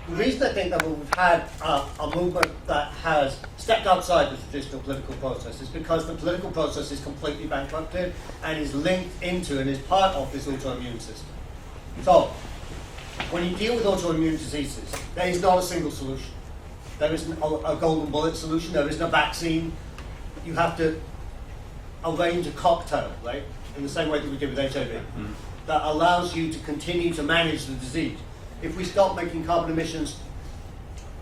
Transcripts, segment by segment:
The reason I think that we've had a movement that has stepped outside the traditional political process is because the political process is completely bankrupted and is linked into and is part of this autoimmune system. So, when you deal with autoimmune diseases, there is not a single solution. There isn't a golden bullet solution, there isn't a vaccine. You have to arrange a cocktail, right? In the same way that we did with HIV, that allows you to continue to manage the disease. If we stop making carbon emissions,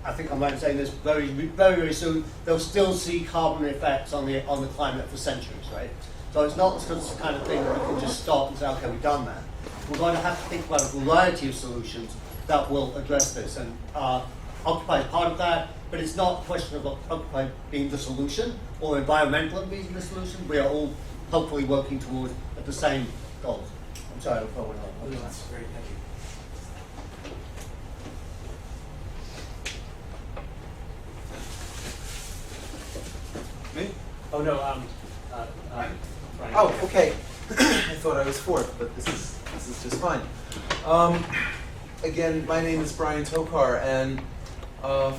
I think I'm right in saying this, very, very, very soon, they'll still see carbon effects on the climate for centuries, right? So it's not the kind of thing that we can just stop and say, okay, we've done that. We're going to have to think about a variety of solutions that will address this, and Occupy is part of that, but it's not a question of Occupy being the solution or environmentalism being the solution. We are all hopefully working toward the same goals. I'm sorry, I went on. That's great, thank you. Me? Oh no, Brian. Oh, okay. I thought I was fourth, but this is just fine. Again, my name is Brian Tokar, and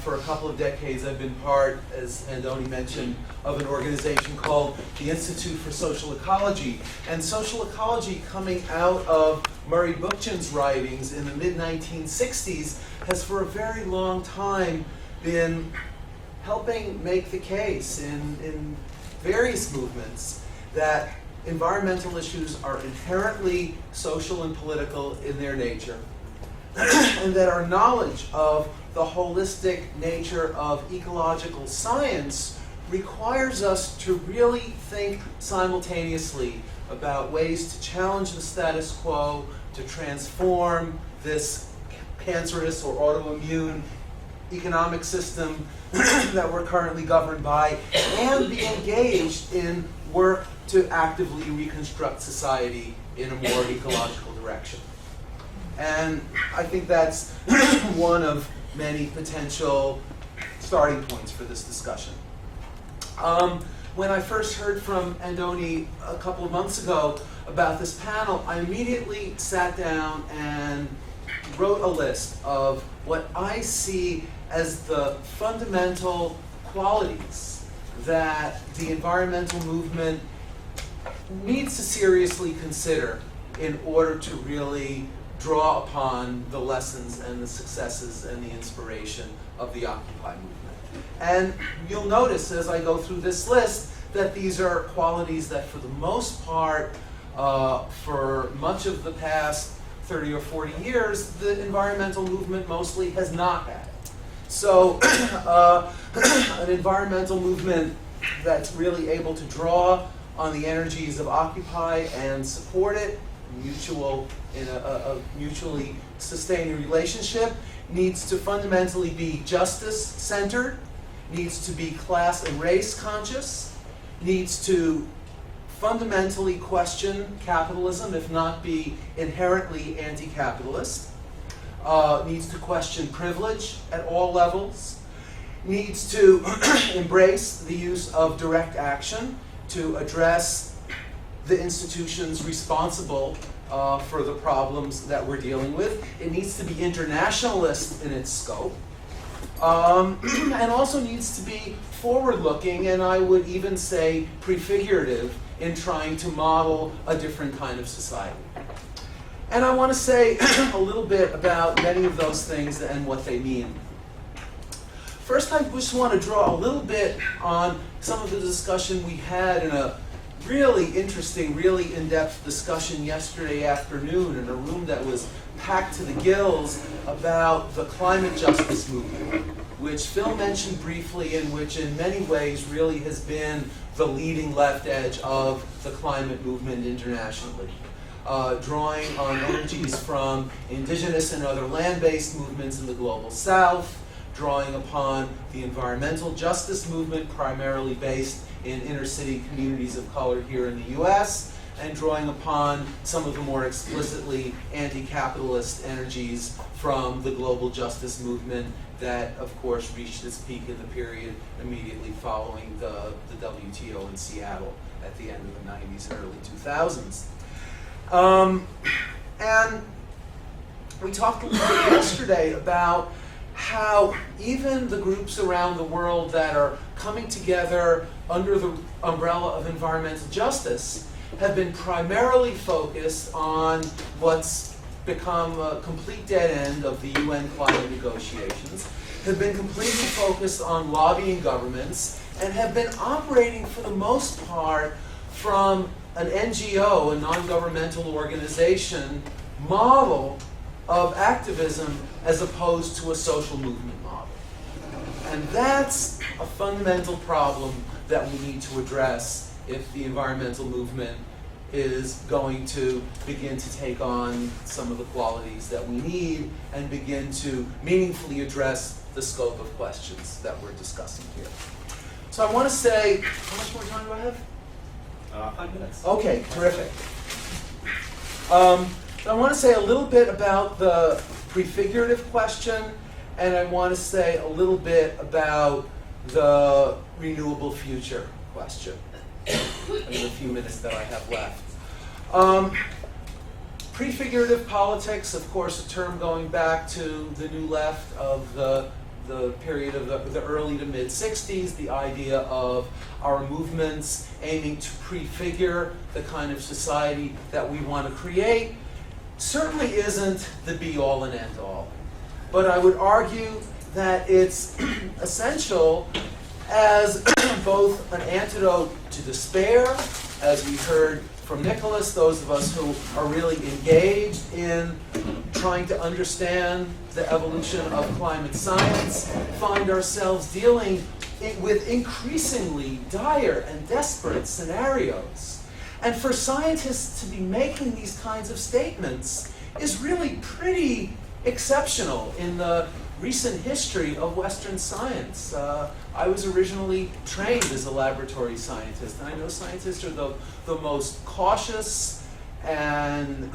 for a couple of decades I've been part, as Andoni mentioned, of an organization called the Institute for Social Ecology. And social ecology, coming out of Murray Bookchin's writings in the mid-1960s, has for a very long time been helping make the case in various movements that environmental issues are inherently social and political in their nature, and that our knowledge of the holistic nature of ecological science requires us to really think simultaneously about ways to challenge the status quo, to transform this cancerous or autoimmune economic system that we're currently governed by, and be engaged in work to actively reconstruct society in a more ecological direction. And I think that's one of many potential starting points for this discussion. When I first heard from Andoni a couple of months ago about this panel, I immediately sat down and wrote a list of what I see as the fundamental qualities that the environmental movement needs to seriously consider in order to really draw upon the lessons and the successes and the inspiration of the Occupy movement. And you'll notice as I go through this list that these are qualities that for the most part, for much of the past 30 or 40 years, the environmental movement mostly has not had. So an environmental movement that's really able to draw on the energies of Occupy and support it in a mutually sustaining relationship needs to fundamentally be justice-centered, needs to be class and race conscious, needs to fundamentally question capitalism, if not be inherently anti-capitalist, needs to question privilege at all levels, needs to embrace the use of direct action to address the institutions responsible for the problems that we're dealing with. It needs to be internationalist in its scope, and also needs to be forward-looking, and I would even say prefigurative in trying to model a different kind of society. And I want to say a little bit about many of those things and what they mean. First, I just want to draw a little bit on some of the discussion we had in a really interesting, really in-depth discussion yesterday afternoon in a room that was packed to the gills about the climate justice movement, which Phil mentioned briefly and which in many ways really has been the leading left edge of the climate movement internationally. Drawing on energies from indigenous and other land-based movements in the global south, drawing upon the environmental justice movement primarily based in inner city communities of color here in the US, and drawing upon some of the more explicitly anti-capitalist energies from the global justice movement that, of course, reached its peak in the period immediately following the WTO in Seattle at the end of the 90s and early 2000s. And we talked a little bit yesterday about how even the groups around the world that are coming together under the umbrella of environmental justice have been primarily focused on what's become a complete dead end of the UN climate negotiations, have been completely focused on lobbying governments, and have been operating for the most part from an NGO, a non-governmental organization, model of activism as opposed to a social movement model. And that's a fundamental problem that we need to address if the environmental movement is going to begin to take on some of the qualities that we need and begin to meaningfully address the scope of questions that we're discussing here. So I want to say, how much more time do I have? 5 minutes. Okay, terrific. I want to say a little bit about the prefigurative question, and I want to say a little bit about the renewable future question in the few minutes that I have left. Prefigurative politics, of course, a term going back to the New Left of the period of the early to mid-60s, the idea of our movements aiming to prefigure the kind of society that we want to create, certainly isn't the be-all and end-all. But I would argue that it's essential as both an antidote to despair, as we heard from Nicholas, those of us who are really engaged in trying to understand the evolution of climate science, find ourselves dealing with increasingly dire and desperate scenarios. And for scientists to be making these kinds of statements is really pretty exceptional in the recent history of Western science. I was originally trained as a laboratory scientist, and I know scientists are the most cautious and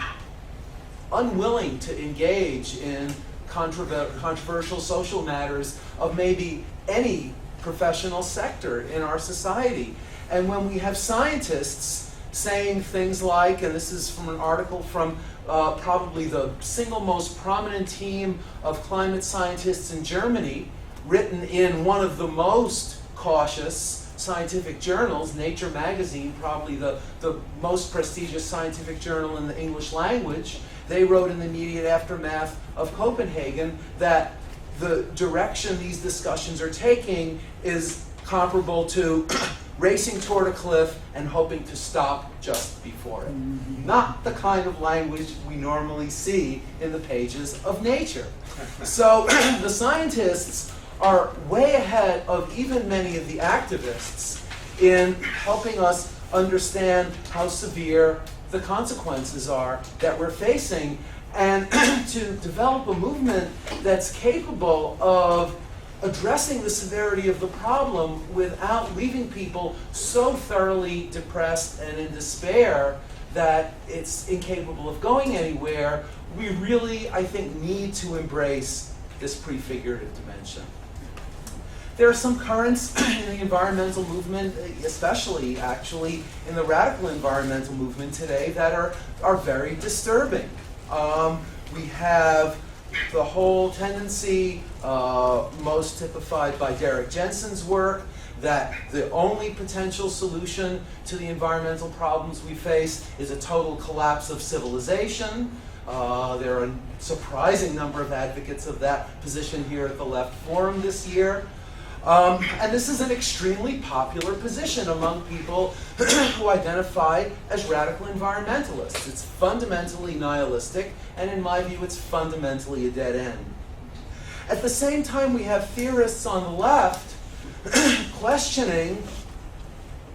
unwilling to engage in controversial social matters of maybe any professional sector in our society. And when we have scientists saying things like, and this is from an article from probably the single most prominent team of climate scientists in Germany, written in one of the most cautious scientific journals, Nature magazine, probably the most prestigious scientific journal in the English language. They wrote in the immediate aftermath of Copenhagen that the direction these discussions are taking is comparable to racing toward a cliff and hoping to stop just before it. Not the kind of language we normally see in the pages of Nature. So the scientists are way ahead of even many of the activists in helping us understand how severe the consequences are that we're facing, and to develop a movement that's capable of addressing the severity of the problem without leaving people so thoroughly depressed and in despair that it's incapable of going anywhere. We really, I think, need to embrace this prefigurative dimension. There are some currents in the environmental movement, especially actually in the radical environmental movement today, that are very disturbing. We have the whole tendency, most typified by Derek Jensen's work, that the only potential solution to the environmental problems we face is a total collapse of civilization. There are a surprising number of advocates of that position here at the Left Forum this year. And this is an extremely popular position among people who identify as radical environmentalists. It's fundamentally nihilistic, and in my view, it's fundamentally a dead end. At the same time, we have theorists on the left questioning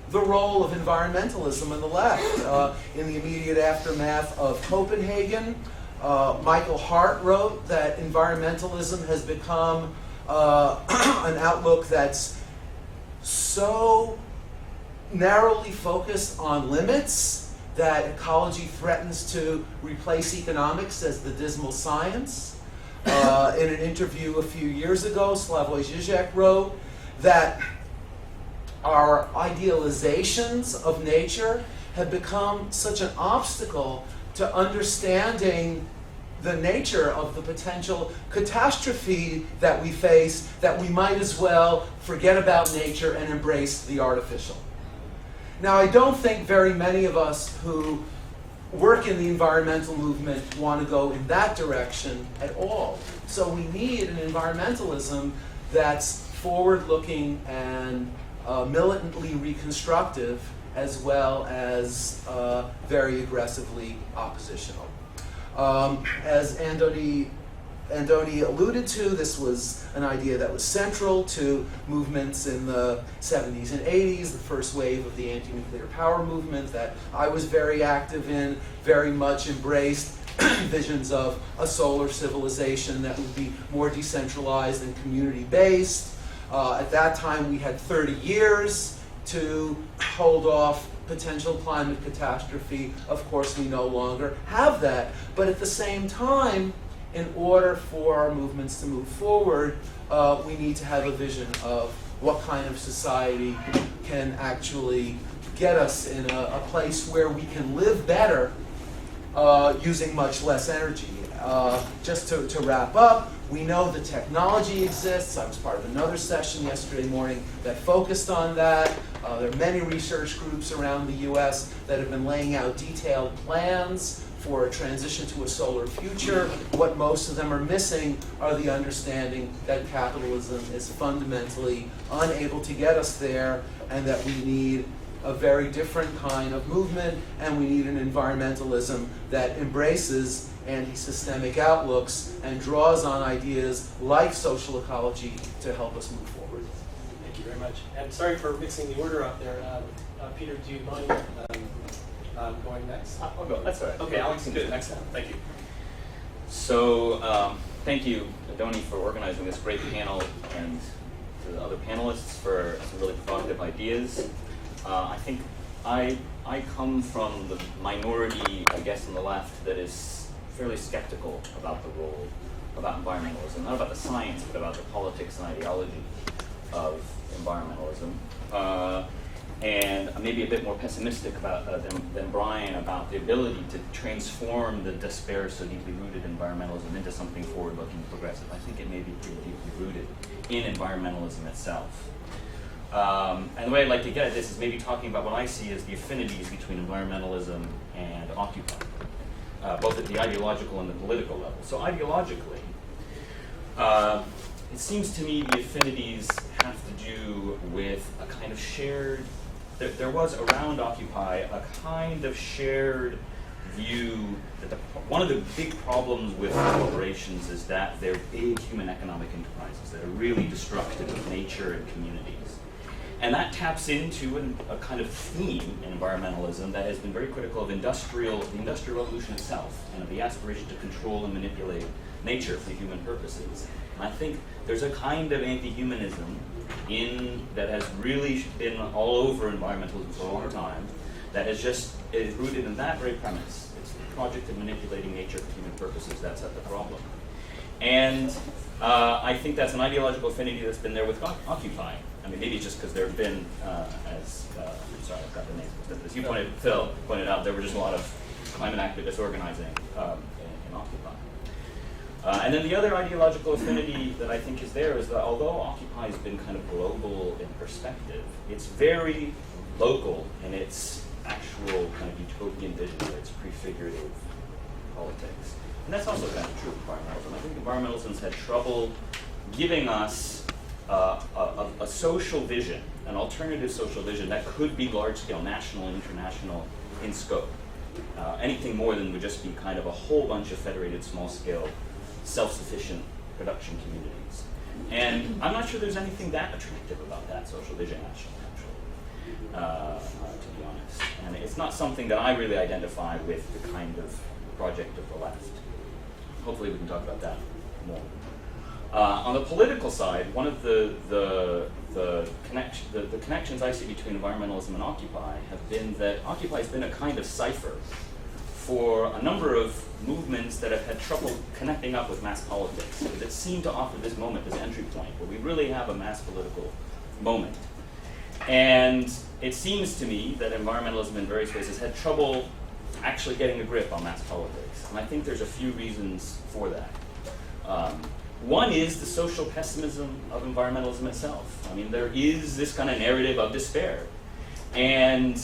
the role of environmentalism in the left. In the immediate aftermath of Copenhagen, Michael Hart wrote that environmentalism has become an outlook that's so narrowly focused on limits that ecology threatens to replace economics as the dismal science. In an interview a few years ago, Slavoj Žižek wrote that our idealizations of nature have become such an obstacle to understanding the nature of the potential catastrophe that we face, that we might as well forget about nature and embrace the artificial. Now, I don't think very many of us who work in the environmental movement want to go in that direction at all. So we need an environmentalism that's forward-looking and militantly reconstructive, as well as very aggressively oppositional. As Andoni alluded to, this was an idea that was central to movements in the 70s and 80s, the first wave of the anti-nuclear power movement that I was very active in, very much embraced visions of a solar civilization that would be more decentralized and community-based. At that time, we had 30 years to hold off potential climate catastrophe. Of course, we no longer have that. But at the same time, in order for our movements to move forward, we need to have a vision of what kind of society can actually get us in a place where we can live better using much less energy. Just to wrap up, we know the technology exists. I was part of another session yesterday morning that focused on that. There are many research groups around the US that have been laying out detailed plans for a transition to a solar future. What most of them are missing are the understanding that capitalism is fundamentally unable to get us there, and that we need a very different kind of movement, and we need an environmentalism that embraces anti-systemic outlooks and draws on ideas like social ecology to help us move forward. Thank you very much. And sorry for mixing the order up there. Peter, do you mind going next? I'll go. That's all right. Okay, Alex can do it next time. Thank you. So, thank you, Adoni, for organizing this great panel, and to the other panelists for some really provocative ideas. I think I come from the minority, I guess, on the left that is fairly skeptical about the role, about environmentalism, not about the science, but about the politics and ideology of environmentalism. And maybe a bit more pessimistic about than Brian about the ability to transform the despair so deeply rooted in environmentalism into something forward-looking, progressive. I think it may be pretty deeply rooted in environmentalism itself. And the way I'd like to get at this is maybe talking about what I see as the affinities between environmentalism and Occupy, both at the ideological and the political level. So ideologically, it seems to me the affinities have to do with a kind of shared, there was around Occupy a kind of shared view that one of the big problems with corporations is that they're big human economic enterprises that are really destructive of nature and communities. And that taps into a kind of theme in environmentalism that has been very critical of the Industrial Revolution itself, and of the aspiration to control and manipulate nature for human purposes. And I think there's a kind of anti-humanism that has really been all over environmentalism for a long time, that is rooted in that very premise. It's the project of manipulating nature for human purposes that's at the problem. And I think that's an ideological affinity that's been there with Occupy. I mean, maybe it's just because there have been, sorry, I've got the names, but as you Phil pointed out, there were just a lot of climate activists organizing in Occupy. And then the other ideological affinity that I think is there is that although Occupy has been kind of global in perspective, it's very local in its actual kind of utopian vision, or its prefigurative politics. And that's also kind of true of environmentalism. I think environmentalism has had trouble giving us a social vision, an alternative social vision that could be large-scale, national and international in scope. Anything more than would just be kind of a whole bunch of federated, small-scale, self-sufficient production communities. And I'm not sure there's anything that attractive about that social vision, actually, to be honest. And it's not something that I really identify with the kind of project of the left. Hopefully we can talk about that more. On the political side, one of the connections I see between environmentalism and Occupy have been that Occupy has been a kind of cipher for a number of movements that have had trouble connecting up with mass politics, that seem to offer this moment, this entry point, where we really have a mass political moment. And it seems to me that environmentalism in various ways has had trouble actually getting a grip on mass politics. And I think there's a few reasons for that. One is the social pessimism of environmentalism itself. I mean, there is this kind of narrative of despair. And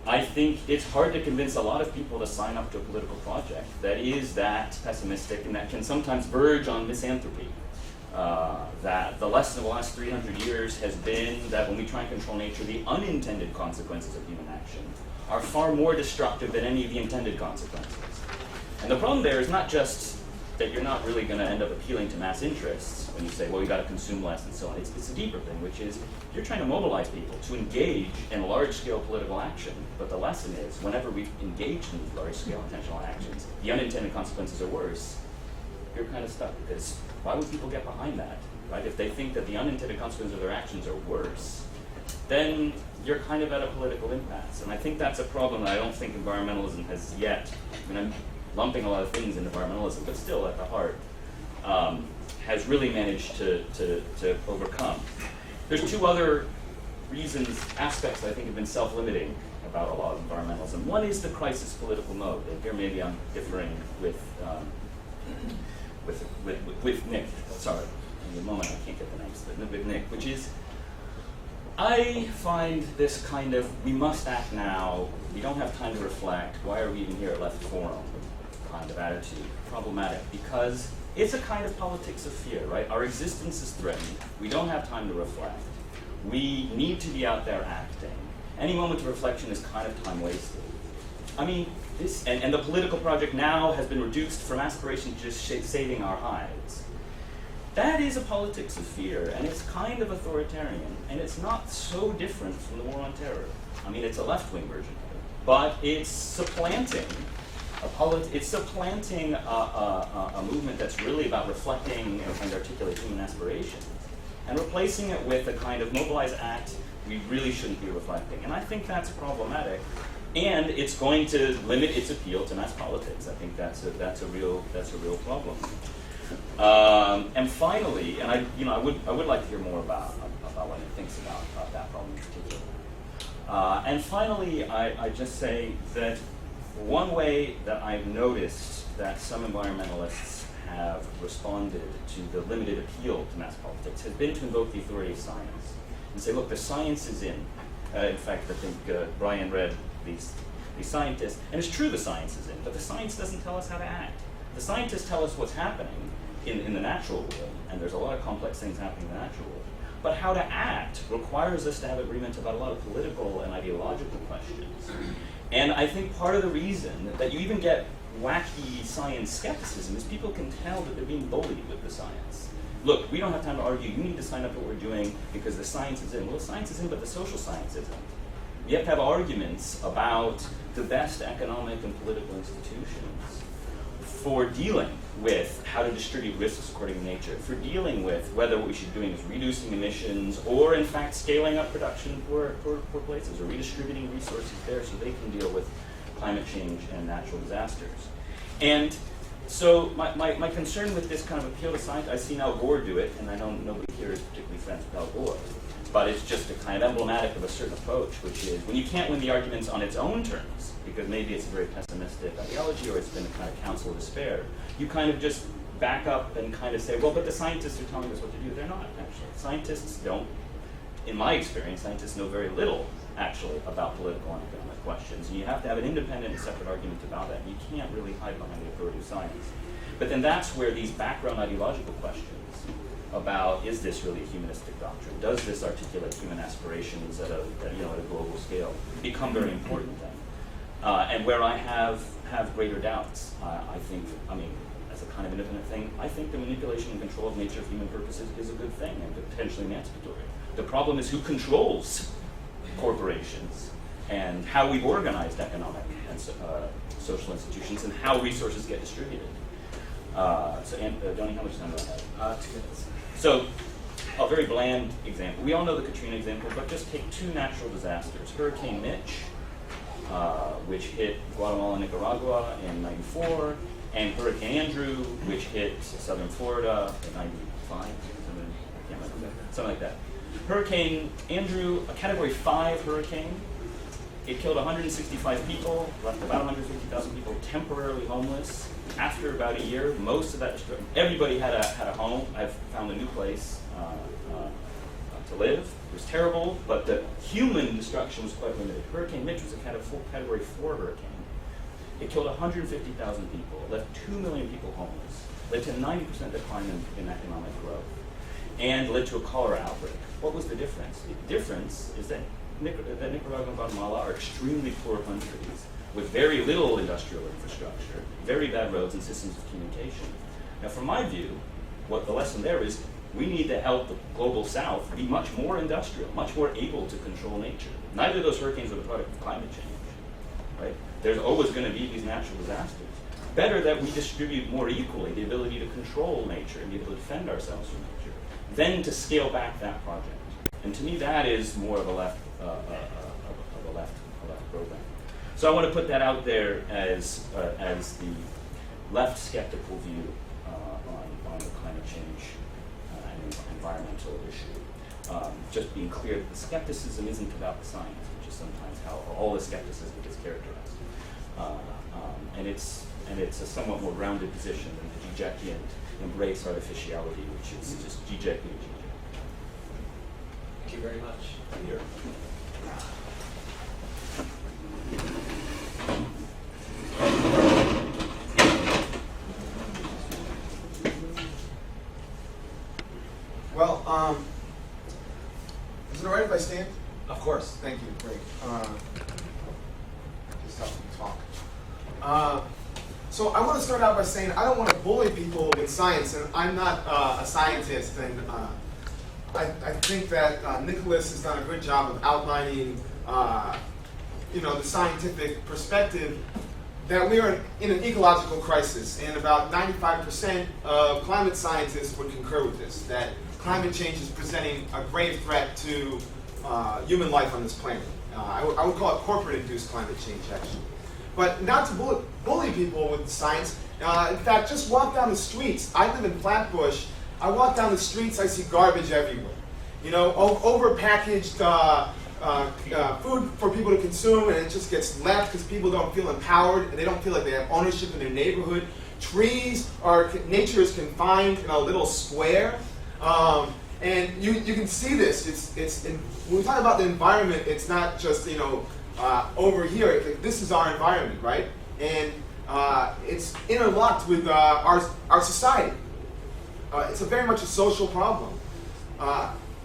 I think it's hard to convince a lot of people to sign up to a political project that is that pessimistic and that can sometimes verge on misanthropy. That the lesson of the last 300 years has been that when we try and control nature, the unintended consequences of human action are far more destructive than any of the intended consequences. And the problem there is not just that you're not really going to end up appealing to mass interests when you say, well, you got to consume less and so on. It's a deeper thing, which is you're trying to mobilize people to engage in large-scale political action. But the lesson is, whenever we engage in these large-scale intentional actions, the unintended consequences are worse. You're kind of stuck, because why would people get behind that, right? If they think that the unintended consequences of their actions are worse, then you're kind of at a political impasse. And I think that's a problem that I don't think environmentalism has yet, I mean, I'm lumping a lot of things in environmentalism, but still at the heart, has really managed to overcome. There's two other reasons, aspects that I think have been self-limiting about a lot of environmentalism. One is the crisis political mode, and here maybe I'm differing with Nick. Sorry, in the moment I can't get the names, but with Nick, which is, I find this kind of, we must act now, we don't have time to reflect, why are we even here at Left Forum kind of attitude problematic, because it's a kind of politics of fear, right? Our existence is threatened, we don't have time to reflect, we need to be out there acting. Any moment of reflection is kind of time wasted. I mean, this, and the political project now has been reduced from aspiration to just saving our hides. That is a politics of fear, and it's kind of authoritarian, and it's not so different from the war on terror. I mean, it's a left-wing version of it, but it's supplanting a movement that's really about reflecting and trying to articulate human aspirations, and replacing it with a kind of mobilized act we really shouldn't be reflecting. And I think that's problematic, and it's going to limit its appeal to mass politics. I think that's a real problem. And finally, and I would like to hear more about what he thinks about that problem in particular. And finally, I just say that one way that I've noticed that some environmentalists have responded to the limited appeal to mass politics has been to invoke the authority of science and say, look, the science is in. In fact, I think Brian read these scientists, and it's true the science is in, but the science doesn't tell us how to act. The scientists tell us what's happening in the natural world, and there's a lot of complex things happening in the natural world. But how to act requires us to have agreement about a lot of political and ideological questions. And I think part of the reason that you even get wacky science skepticism is people can tell that they're being bullied with the science. Look, we don't have time to argue. You need to sign up to what we're doing because the science is in. Well, the science is in, but the social science isn't. You have to have arguments about the best economic and political institutions for dealing with how to distribute risks according to nature, for dealing with whether what we should be doing is reducing emissions or, in fact, scaling up production for places or redistributing resources there so they can deal with climate change and natural disasters. And so my concern with this kind of appeal to science, I've seen Al Gore do it, and I know nobody here is particularly friends with Al Gore, but it's just a kind of emblematic of a certain approach, which is when you can't win the arguments on its own terms, because maybe it's a very pessimistic ideology or it's been a kind of counsel of despair, you kind of just back up and kind of say, well, but the scientists are telling us what to do. They're not, actually. Scientists don't, in my experience, scientists know very little, actually, about political and economic questions. And you have to have an independent and separate argument about that. You can't really hide behind the authority of science. But then that's where these background ideological questions about, is this really a humanistic doctrine? Does this articulate human aspirations at a global scale become very important then? And where I have greater doubts, I think, as a kind of independent thing, I think the manipulation and control of nature of human purposes is a good thing and potentially emancipatory. The problem is who controls corporations and how we've organized economic and social institutions and how resources get distributed. Donnie, how much time do I have? 2 minutes. So, a very bland example. We all know the Katrina example, but just take 2 natural disasters. Hurricane Mitch, which hit Guatemala and Nicaragua in '94, and Hurricane Andrew, which hit southern Florida in '95, something like that. Something like that. Hurricane Andrew, a Category 5 hurricane, It killed 165 people, left about 150,000 people temporarily homeless. After about a year, most of that destruction, everybody had a home. I've found a new place to live. It was terrible, but the human destruction was quite limited. Hurricane Mitch was a category 4 hurricane. It killed 150,000 people, left 2 million people homeless, led to 90% decline in economic growth, and led to a cholera outbreak. What was the difference? The difference is that Nicaragua and Guatemala are extremely poor countries with very little industrial infrastructure, very bad roads and systems of communication. Now, from my view, what the lesson there is, we need to help the global south be much more industrial, much more able to control nature. Neither of those hurricanes were the product of climate change, right? There's always going to be these natural disasters. Better that we distribute more equally the ability to control nature and be able to defend ourselves from nature, than to scale back that project. And to me, that is more of a left program. So I want to put that out there as the left skeptical view on the climate change and environmental issue. Just being clear that the skepticism isn't about the science, which is sometimes how all the skepticism is characterized. And it's a somewhat more grounded position than the Zizek'ian embrace artificiality, which is just Zizek. Thank you very much. Peter. Well, is it all right if I stand? Of course. Thank you. Great. Just help me talk. So I want to start out by saying I don't want to bully people with science, and I'm not a scientist, and I think that Nicholas has done a good job of outlining, the scientific perspective that we are in an ecological crisis, and about 95% of climate scientists would concur with this, that climate change is presenting a grave threat to human life on this planet. I would call it corporate-induced climate change, actually. But not to bully people with science. In fact, just walk down the streets. I live in Flatbush. I walk down the streets, I see garbage everywhere. Overpackaged food for people to consume, and it just gets left because people don't feel empowered and they don't feel like they have ownership in their neighborhood. Nature is confined in a little square. And you can see this. When we talk about the environment, it's not just over here. This is our environment, right? And it's interlocked with our society. It's very much a social problem.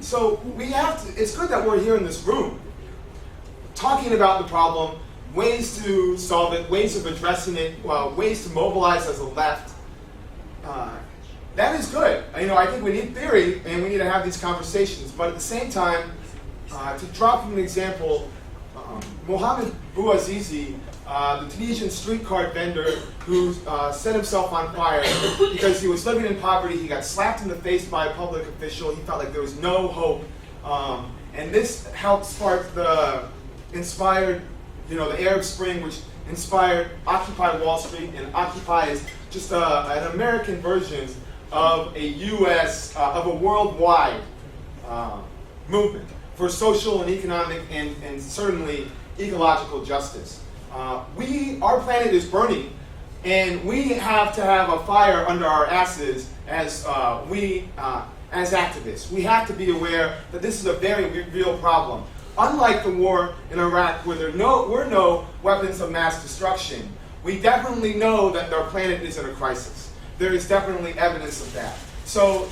So we have to. It's good that we're here in this room, talking about the problem, ways to solve it, ways of addressing it, ways to mobilize as a left. That is good. I think we need theory and we need to have these conversations. But at the same time, to drop from an example, Mohamed Bouazizi, the Tunisian street cart vendor who set himself on fire because he was living in poverty. He got slapped in the face by a public official. He felt like there was no hope. And this helped spark inspired the Arab Spring, which inspired Occupy Wall Street. And Occupy is just an American version of of a worldwide movement for social and economic and certainly ecological justice. Our planet is burning, and we have to have a fire under our asses as activists. We have to be aware that this is a very real problem. Unlike the war in Iraq, where there were no weapons of mass destruction, we definitely know that our planet is in a crisis. There is definitely evidence of that. So,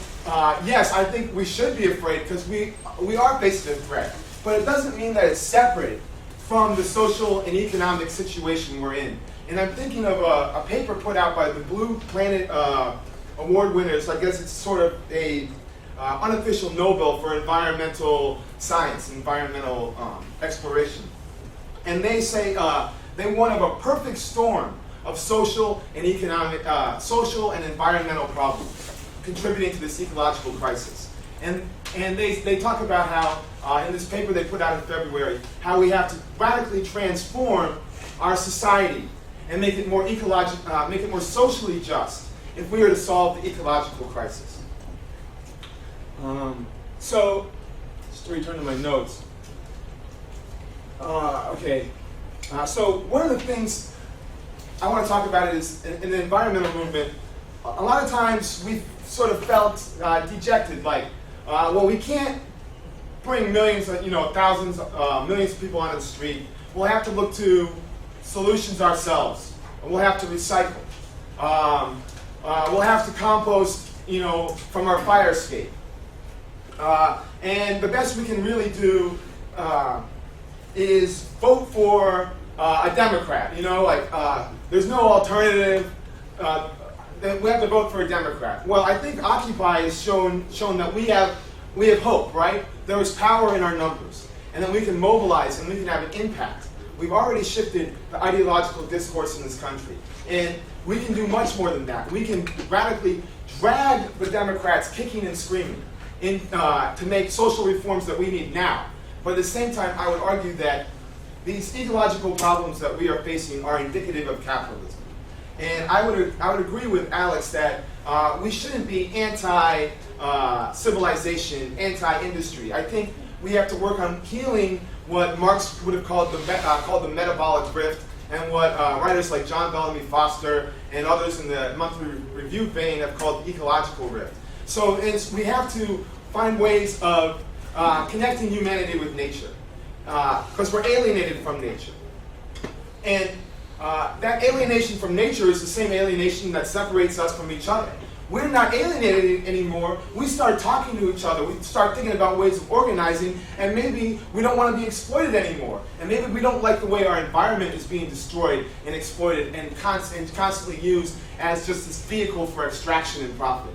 yes, I think we should be afraid because we are facing a threat. But it doesn't mean that it's separate from the social and economic situation we're in. And I'm thinking of a paper put out by the Blue Planet Award winners. I guess it's sort of a unofficial Nobel for environmental science, environmental exploration. And they say they want a perfect storm of social and environmental problems contributing to this ecological crisis. And they talk about how, in this paper they put out in February, how we have to radically transform our society and make it more make it more socially just if we are to solve the ecological crisis. So, just to return to my notes, So one of the things I want to talk about is in the environmental movement, a lot of times we've sort of felt dejected, like, well, we can't bring millions, thousands, millions of people onto the street. We'll have to look to solutions ourselves. We'll have to recycle. We'll have to compost, from our fire escape. And the best we can really do is vote for a Democrat. There's no alternative. We have to vote for a Democrat. Well, I think Occupy has shown that we have hope, right? There is power in our numbers, and that we can mobilize and we can have an impact. We've already shifted the ideological discourse in this country, and we can do much more than that. We can radically drag the Democrats kicking and screaming to make social reforms that we need now. But at the same time, I would argue that these ecological problems that we are facing are indicative of capitalism. And I would agree with Alex that we shouldn't be anti-civilization, anti-industry. I think we have to work on healing what Marx would have called the metabolic drift, and what writers like John Bellamy Foster and others in the monthly review vein have called the ecological rift. So we have to find ways of connecting humanity with nature, because we're alienated from nature. And that alienation from nature is the same alienation that separates us from each other. We're not alienated anymore. We start talking to each other. We start thinking about ways of organizing, and maybe we don't want to be exploited anymore. And maybe we don't like the way our environment is being destroyed and exploited and constantly used as just this vehicle for extraction and profit.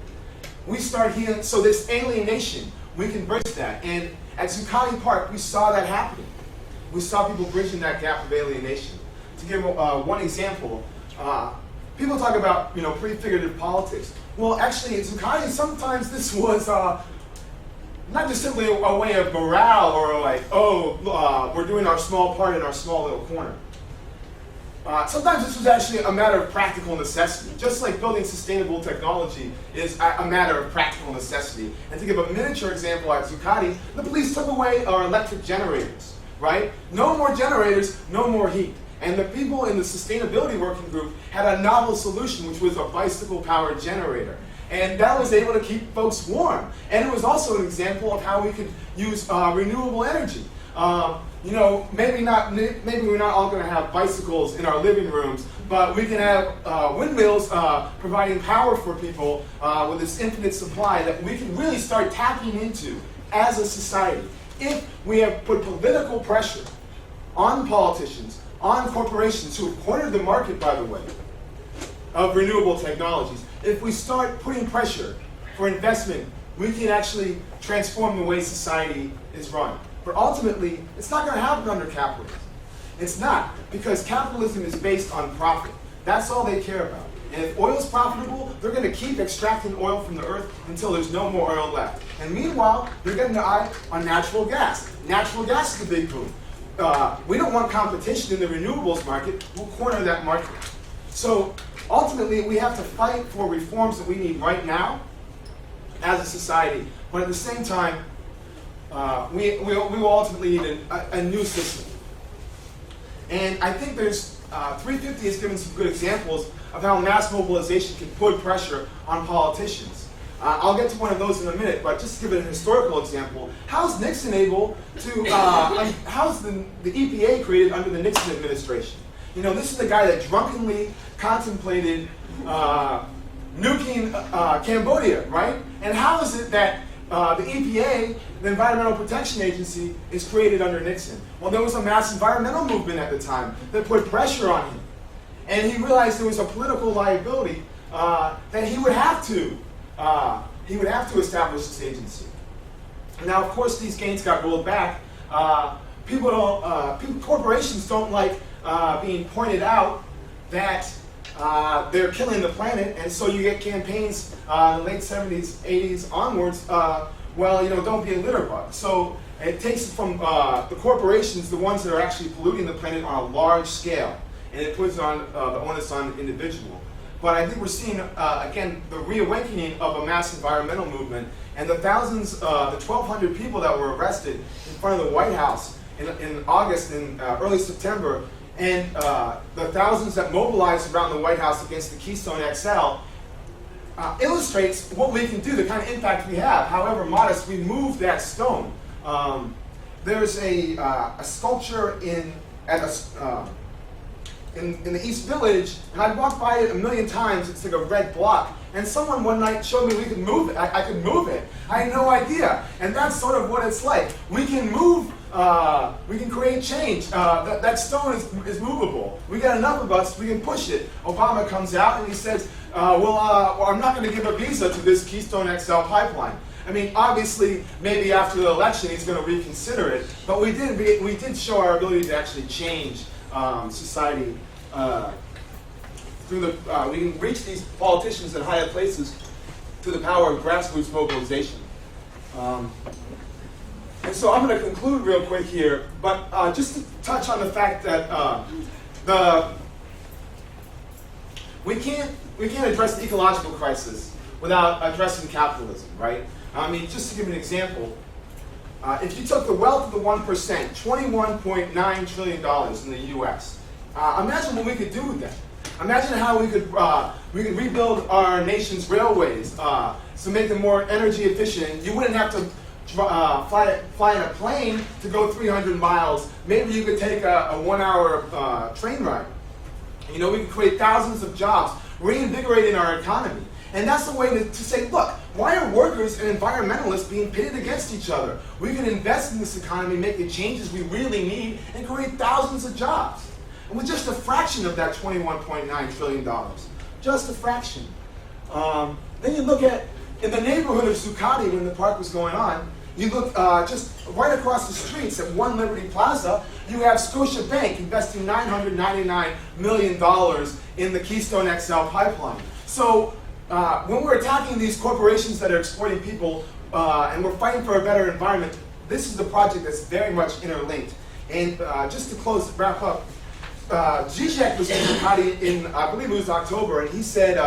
We start healing, so this alienation, we can bridge that. And at Zuccotti Park, we saw that happening. We saw people bridging that gap of alienation. To give one example, people talk about prefigurative politics. Well, actually, at Zuccotti, sometimes this was not just simply a way of morale or like, we're doing our small part in our small little corner. Sometimes this was actually a matter of practical necessity. Just like building sustainable technology is a matter of practical necessity. And to give a miniature example at Zuccotti, the police took away our electric generators, right? No more generators, no more heat. And the people in the sustainability working group had a novel solution, which was a bicycle-powered generator. And that was able to keep folks warm. And it was also an example of how we could use renewable energy. Maybe we're not all going to have bicycles in our living rooms, but we can have windmills providing power for people with this infinite supply that we can really start tapping into as a society. If we have put political pressure on politicians, on corporations who have cornered the market, by the way, of renewable technologies, if we start putting pressure for investment, we can actually transform the way society is run. But ultimately, it's not going to happen under capitalism. It's not, because capitalism is based on profit. That's all they care about. And if oil is profitable, they're going to keep extracting oil from the earth until there's no more oil left. And meanwhile, they're getting their eye on natural gas. Natural gas is the big boom. We don't want competition in the renewables market. We'll corner that market. So ultimately, we have to fight for reforms that we need right now as a society. But at the same time, we will ultimately need a new system. And I think there's 350 has given some good examples of how mass mobilization can put pressure on politicians. I'll get to one of those in a minute, but just to give it a historical example, how's Nixon able to, how's the EPA created under the Nixon administration? This is the guy that drunkenly contemplated nuking Cambodia, right? And how is it that the EPA, the Environmental Protection Agency, is created under Nixon? Well, there was a mass environmental movement at the time that put pressure on him. And he realized there was a political liability that he would have to establish this agency. Now, of course, these gains got rolled back. Corporations don't like being pointed out that they're killing the planet, and so you get campaigns in the late 70s, 80s onwards, don't be a litter bug. So it takes it from the corporations, the ones that are actually polluting the planet on a large scale, and it puts on the onus on the individual. But I think we're seeing, again, the reawakening of a mass environmental movement, and the thousands, the 1,200 people that were arrested in front of the White House in August and early September, and the thousands that mobilized around the White House against the Keystone XL illustrates what we can do, the kind of impact we have. However modest, we move that stone. There's a sculpture in the East Village, and I've walked by it a million times. It's like a red block. And someone one night showed me we could move it. I could move it. I had no idea. And that's sort of what it's like. We can move, we can create change. That stone is movable. We got enough of us, we can push it. Obama comes out and he says, well, I'm not going to give a visa to this Keystone XL pipeline. I mean, obviously, maybe after the election he's going to reconsider it. But we did show our ability to actually change society. We can reach these politicians in higher places through the power of grassroots mobilization. And so I'm going to conclude real quick here, but just to touch on the fact that we can't address the ecological crisis without addressing capitalism, right? I mean, just to give an example, if you took the wealth of the 1%, $21.9 trillion in the U.S., imagine what we could do with that. Imagine how we could rebuild our nation's railways to make them more energy efficient. You wouldn't have to fly in a plane to go 300 miles. Maybe you could take a 1-hour train ride. You know, we could create thousands of jobs, reinvigorating our economy. And that's the way to say, look, why are workers and environmentalists being pitted against each other? We can invest in this economy, make the changes we really need, and create thousands of jobs. And with just a fraction of that $21.9 trillion. Just a fraction. Then you look at, in the neighborhood of Zuccotti when the park was going on, you look just right across the streets at One Liberty Plaza, you have Scotiabank investing $999 million in the Keystone XL pipeline. So when we're attacking these corporations that are exploiting people and we're fighting for a better environment, this is the project that's very much interlinked. And just to wrap up, Zizek was in Zuccotti in, I believe it was October, and he said,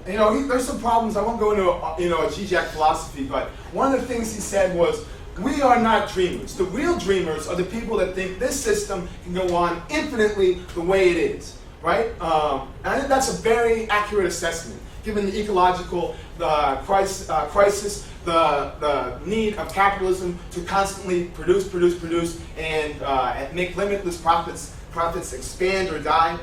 there's some problems. I won't go into a Zizek philosophy, but one of the things he said was, we are not dreamers. The real dreamers are the people that think this system can go on infinitely the way it is, right? And I think that's a very accurate assessment, given the ecological crisis, the need of capitalism to constantly produce, and make limitless profits expand or die.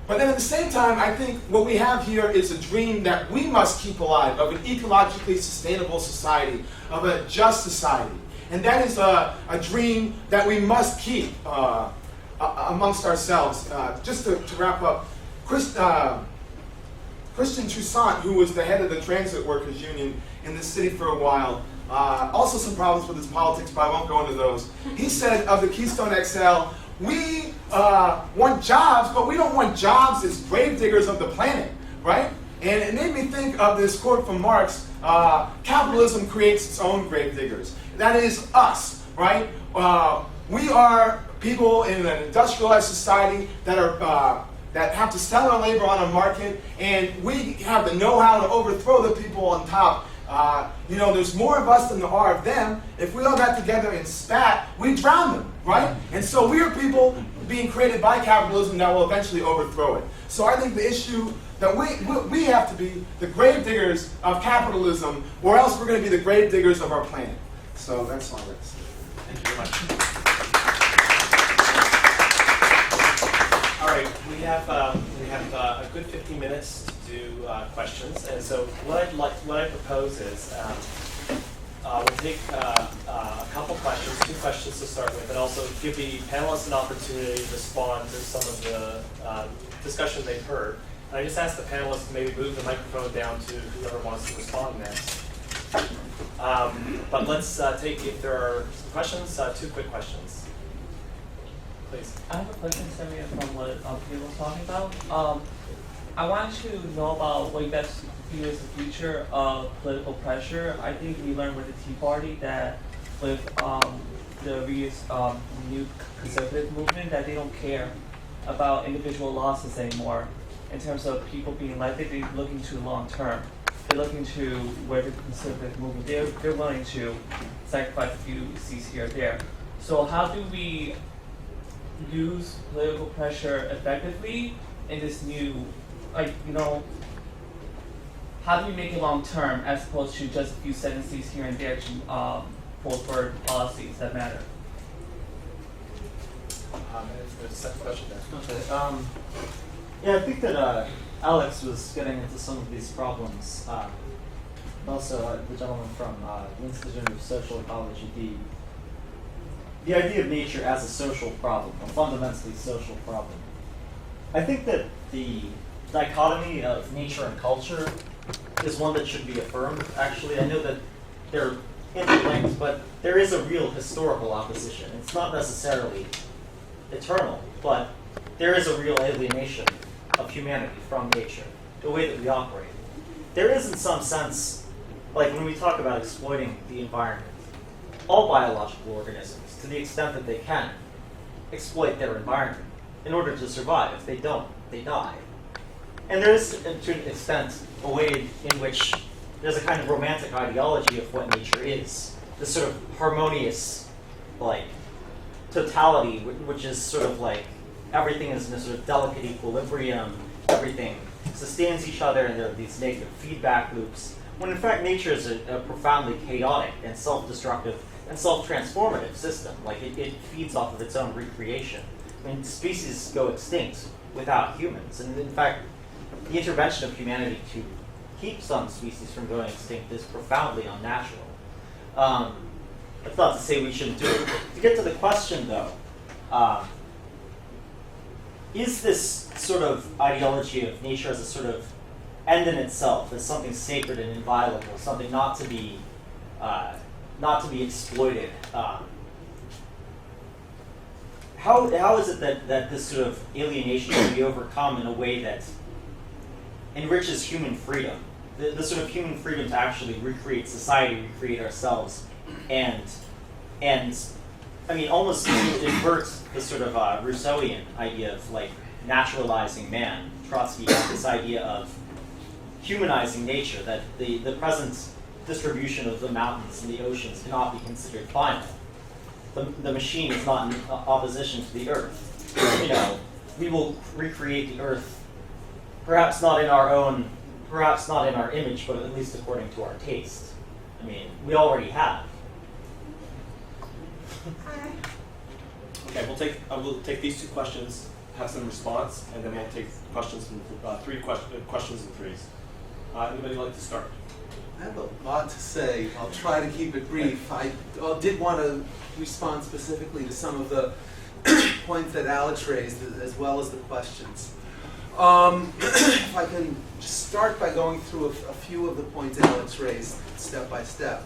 But then at the same time, I think what we have here is a dream that we must keep alive, of an ecologically sustainable society, of a just society. And that is a dream that we must keep amongst ourselves. Just to wrap up, Christian Toussaint, who was the head of the Transit Workers Union in this city for a while, also some problems with his politics, but I won't go into those. He said of the Keystone XL, we want jobs, but we don't want jobs as gravediggers of the planet, right? And it made me think of this quote from Marx, capitalism creates its own gravediggers. That is us, right? We are people in an industrialized society that are that have to sell our labor on a market, and we have the know-how to overthrow the people on top. There's more of us than there are of them. If we all got together and spat, we drown them, right? And so we are people being created by capitalism that will eventually overthrow it. So I think the issue that we have to be the gravediggers of capitalism, or else we're going to be the gravediggers of our planet. So that's all I got to say. Thank you very much. All right, we have a good 15 minutes to do questions, and so what I propose is we'll take a couple questions, 2 questions to start with, and also give the panelists an opportunity to respond to some of the discussion they've heard. And I just ask the panelists to maybe move the microphone down to whoever wants to respond next. But let's take, if there are questions, 2 quick questions. Please. I have a question stemming from what Peter was talking about. I want to know about what you guys view as the future of political pressure. I think we learned with the Tea Party that with the renewed conservative movement that they don't care about individual losses anymore in terms of people being elected. They're looking to long term. they're looking to where the conservative movement, they're willing to sacrifice a few seats here or there. So how do we use political pressure effectively in this new, like, you know, how do we make it long term as opposed to just a few sentences here and there to pull forward policies that matter? There's a second question there. Okay. Yeah, I think that Alex was getting into some of these problems. Also, the gentleman from the Institute of Social Ecology, the idea of nature as a social problem, a fundamentally social problem. I think that the dichotomy of nature and culture is one that should be affirmed, actually. I know that they're interlinked, but there is a real historical opposition. It's not necessarily eternal, but there is a real alienation of humanity from nature, the way that we operate. There is, in some sense, like when we talk about exploiting the environment, all biological organisms, to the extent that they can, exploit their environment in order to survive. If they don't, they die. And there is, to an extent, a way in which there's a kind of romantic ideology of what nature is. This sort of harmonious, like, totality, which is sort of like everything is in a sort of delicate equilibrium, everything sustains each other, and there are these negative feedback loops, when in fact nature is a profoundly chaotic and self-destructive and self-transformative system. Like it feeds off of its own recreation. I mean, species go extinct without humans, and in fact, the intervention of humanity to keep some species from going extinct is profoundly unnatural. That's not to say we shouldn't do it. To get to the question, though, is this sort of ideology of nature as a sort of end in itself, as something sacred and inviolable, something not to be exploited? How is it that this sort of alienation can be overcome in a way that enriches human freedom? The sort of human freedom to actually recreate society, recreate ourselves, and I mean, almost inverts the sort of Rousseauian idea of like naturalizing man. Trotsky had this idea of humanizing nature, that the present distribution of the mountains and the oceans cannot be considered final. The machine is not in opposition to the earth. You know, we will recreate the earth, perhaps not in our image, but at least according to our taste. I mean, we already have. Okay, we'll take these two questions, have some response, and then we'll take questions from questions in threes. Anybody like to start? I have a lot to say. I'll try to keep it brief. I did want to respond specifically to some of the points that Alex raised, as well as the questions. If I can just start by going through a few of the points Alex raised, step by step.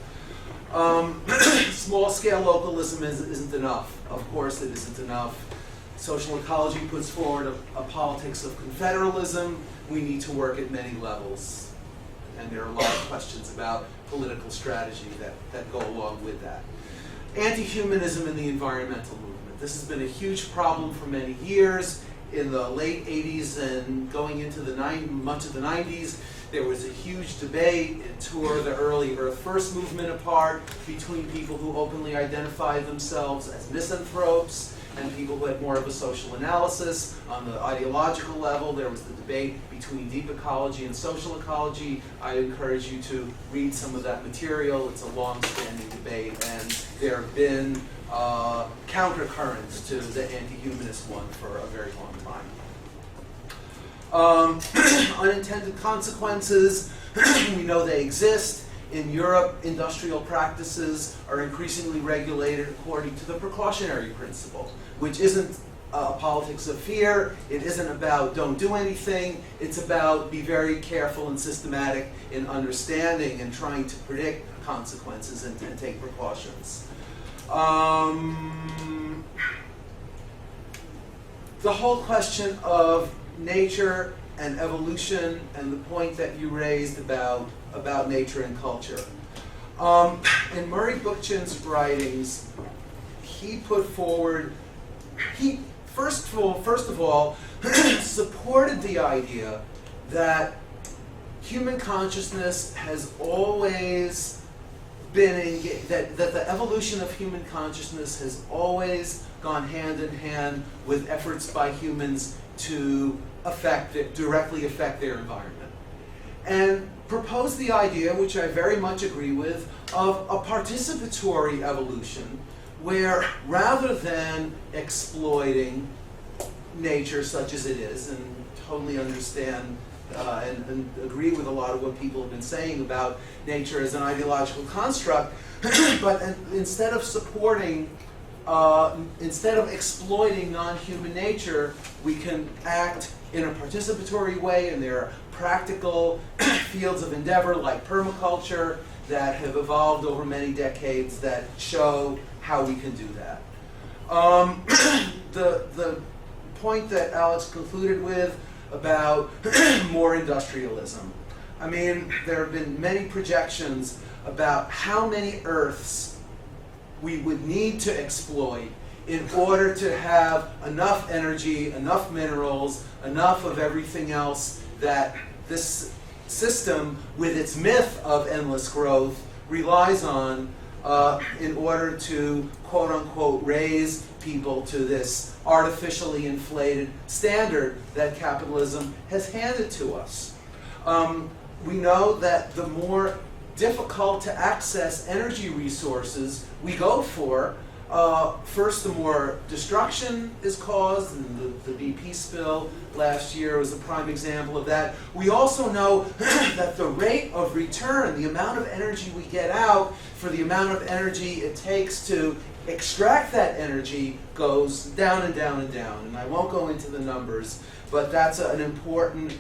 Small-scale localism isn't enough. Of course it isn't enough. Social ecology puts forward a politics of confederalism. We need to work at many levels. And there are a lot of questions about political strategy that go along with that. Anti-humanism in the environmental movement. This has been a huge problem for many years. In the late 80s and going into much of the 90s, there was a huge debate. It tore the early Earth First movement apart between people who openly identified themselves as misanthropes and people who had more of a social analysis. On the ideological level, there was the debate between deep ecology and social ecology. I encourage you to read some of that material. It's a long-standing debate, and there have been countercurrents to the anti-humanist one for a very long time. Unintended consequences, we know they exist. In Europe, industrial practices are increasingly regulated according to the precautionary principle, which isn't a politics of fear. It isn't about don't do anything. It's about be very careful and systematic in understanding and trying to predict consequences and take precautions. The whole question of nature and evolution and the point that you raised about nature and culture. In Murray Bookchin's writings, he put forward, first of all, supported the idea that human consciousness has always been that the evolution of human consciousness has always gone hand in hand with efforts by humans to directly affect their environment, and propose the idea, which I very much agree with, of a participatory evolution, where rather than exploiting nature such as it is, and totally understand and agree with a lot of what people have been saying about nature as an ideological construct, but instead of exploiting non-human nature, we can act in a participatory way, and there are practical fields of endeavor like permaculture that have evolved over many decades that show how we can do that. The point that Alex concluded with about more industrialism. I mean, there have been many projections about how many Earths we would need to exploit in order to have enough energy, enough minerals, enough of everything else that this system, with its myth of endless growth, relies on in order to, quote unquote, raise people to this artificially inflated standard that capitalism has handed to us. We know that the more difficult to access energy resources we go for, first the more destruction is caused, and the BP spill last year was a prime example of that. We also know that the rate of return, the amount of energy we get out for the amount of energy it takes to extract that energy, goes down and down and down. And I won't go into the numbers, but that's an important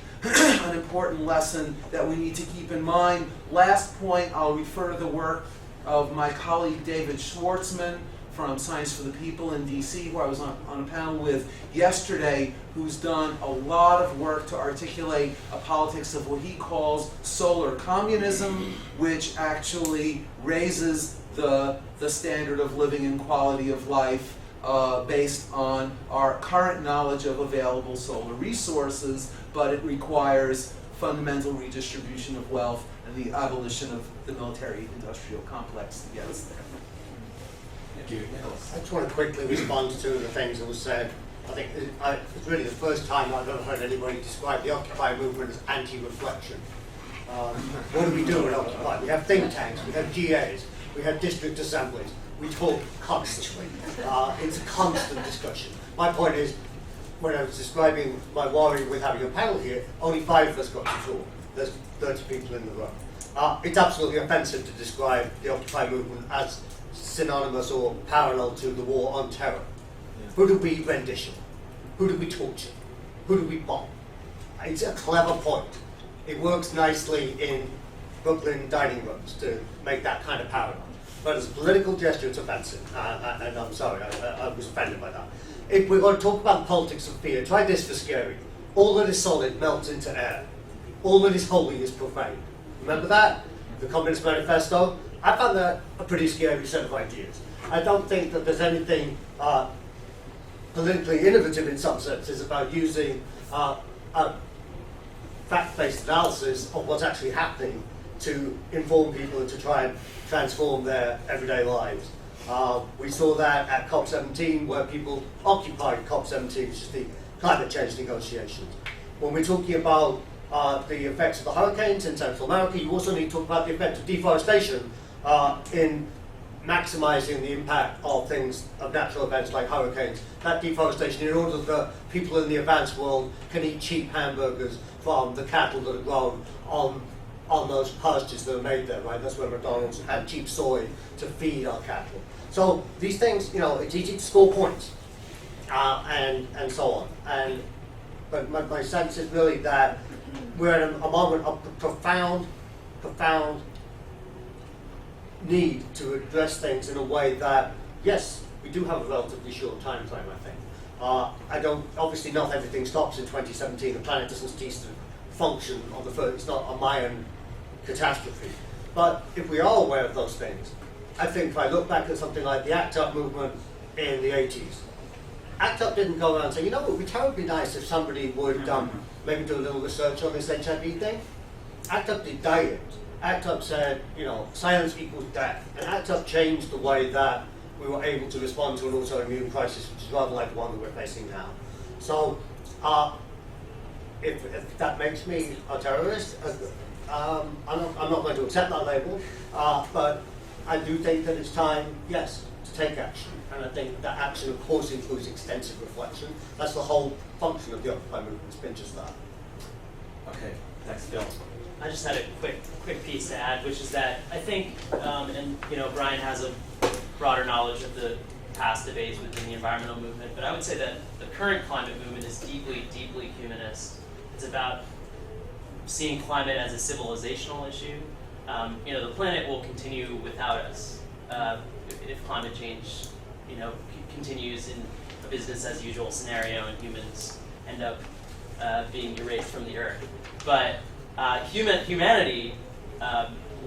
lesson that we need to keep in mind. Last point, I'll refer to the work of my colleague David Schwartzman from Science for the People in DC, who I was on a panel with yesterday, who's done a lot of work to articulate a politics of what he calls solar communism, which actually raises the standard of living and quality of life based on our current knowledge of available solar resources, but it requires fundamental redistribution of wealth and the abolition of the military-industrial complex to get us there. Thank you, Nicholas. I just want to quickly respond to the things that were said. I think it's really the first time I've ever heard anybody describe the Occupy movement as anti-reflection. What do we do in Occupy? We have think tanks, we have GAs, we have district assemblies. We talk constantly. It's a constant discussion. My point is, when I was describing my worry with having a panel here, only 5 of us got to talk. There's 30 people in the room. It's absolutely offensive to describe the Occupy movement as synonymous or parallel to the war on terror. Yeah. Who do we rendition? Who do we torture? Who do we bomb? It's a clever point. It works nicely in Brooklyn dining rooms to make that kind of parallel. But as a political gesture, it's offensive. And I'm sorry, I was offended by that. If we're going to talk about the politics of fear, try this for scary. All that is solid melts into air. All that is holy is profane. Remember that? The Communist Manifesto? I found that a pretty scary set of ideas. I don't think that there's anything politically innovative in some senses about using a fact-based analysis of what's actually happening to inform people and to try and transform their everyday lives. We saw that at COP17, where people occupied COP17, which is the climate change negotiations. When we're talking about the effects of the hurricanes in Central America, you also need to talk about the effect of deforestation in maximizing the impact of things, of natural events like hurricanes. That deforestation, in order that people in the advanced world can eat cheap hamburgers from the cattle that are grown on those pastures that are made there, right? That's where McDonald's had cheap soy to feed our cattle. So these things, it's easy to score points, and so on. But my sense is really that we're at a moment of profound need to address things in a way that, yes, we do have a relatively short time frame, I think. Obviously not everything stops in 2017. The planet doesn't cease to function on the first, it's not a Mayan catastrophe. But if we are aware of those things, I think if I look back at something like the ACT UP movement in the 80s, ACT UP didn't go around and say, it would be terribly nice if somebody would maybe do a little research on this HIV thing. ACT UP did diet. ACT UP said, science equals death. And ACT UP changed the way that we were able to respond to an autoimmune crisis, which is rather like the one that we're facing now. So, if that makes me a terrorist, I'm not going to accept that label, but I do think that it's time, yes, to take action. And I think that action, of course, includes extensive reflection. That's the whole function of the Occupy movement. It's been just that. Okay, next, Bill. I just had a quick piece to add, which is that I think, and Brian has a broader knowledge of the past debates within the environmental movement, but I would say that the current climate movement is deeply, deeply humanist. It's about seeing climate as a civilizational issue. The planet will continue without us if climate change, continues in a business as usual scenario and humans end up being erased from the earth. But humanity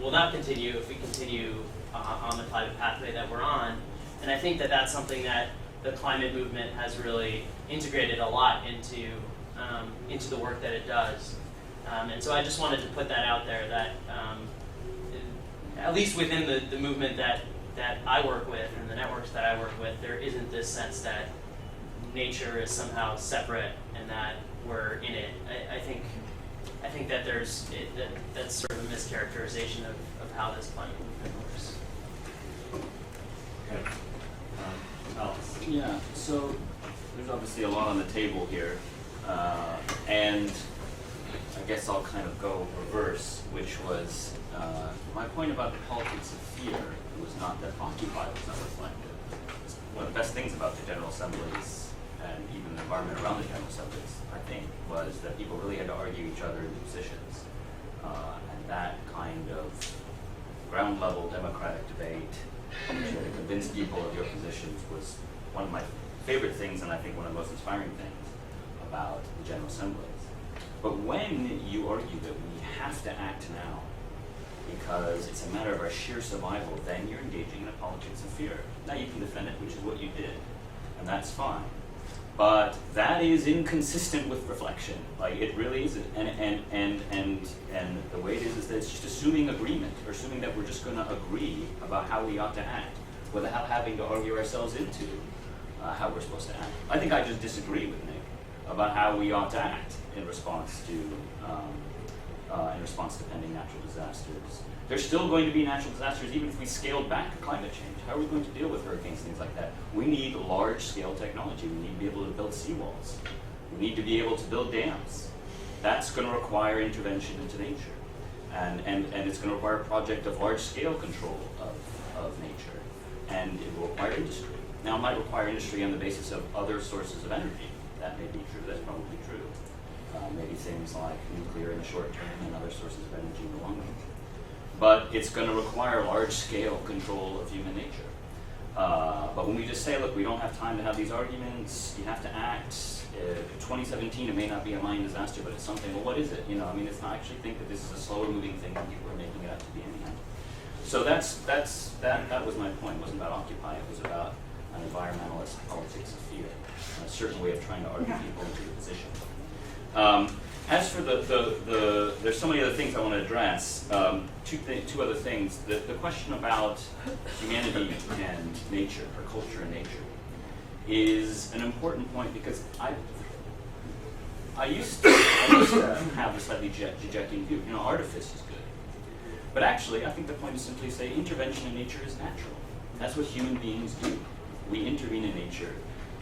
will not continue if we continue on the climate pathway that we're on. And I think that that's something that the climate movement has really integrated a lot into the work that it does. And so I just wanted to put that out there that at least within the movement that I work with and the networks that I work with, there isn't this sense that nature is somehow separate and that we're in it. I think that that's sort of a mischaracterization of how this climate movement works. Okay. Alex. Yeah, so there's obviously a lot on the table here, and I guess I'll kind of go reverse, which was my point about the politics of fear was not that Occupy was not reflective. One of the best things about the General Assemblies and even the environment around the General Assemblies, I think, was that people really had to argue each other into positions. And that kind of ground level democratic debate, which had to convince people of your positions, was one of my favorite things, and I think one of the most inspiring things about the General Assemblies. But when you argue that we have to act now because it's a matter of our sheer survival, then you're engaging in a politics of fear. Now you can defend it, which is what you did, and that's fine. But that is inconsistent with reflection. Like, it really isn't. And the way it is that it's just assuming agreement, or assuming that we're just going to agree about how we ought to act, without having to argue ourselves into how we're supposed to act. I think I just disagree with Nick about how we ought to act in response to pending natural disasters. There's still going to be natural disasters even if we scaled back climate change. How are we going to deal with hurricanes, things like that? We need large-scale technology. We need to be able to build seawalls. We need to be able to build dams. That's going to require intervention into nature. And it's going to require a project of large-scale control of nature. And it will require industry. Now, it might require industry on the basis of other sources of energy. That may be true. That's probably true. Maybe things like nuclear in the short term and other sources of energy in the long run. But it's going to require large-scale control of human nature. But when we just say, look, we don't have time to have these arguments, you have to act. 2017, it may not be a mine disaster, but it's something. Well, what is it? It's not. I actually think that this is a slower-moving thing than people are making it out to be anyhow. So that was my point. It wasn't about Occupy. It was about an environmentalist politics of fear, a certain way of trying to argue people into the position. As for there's so many other things I want to address. Two other things. The question about humanity and nature, or culture and nature, is an important point because I used to have a slightly dejecting view. Artifice is good. But actually, I think the point is simply to say intervention in nature is natural. That's what human beings do. We intervene in nature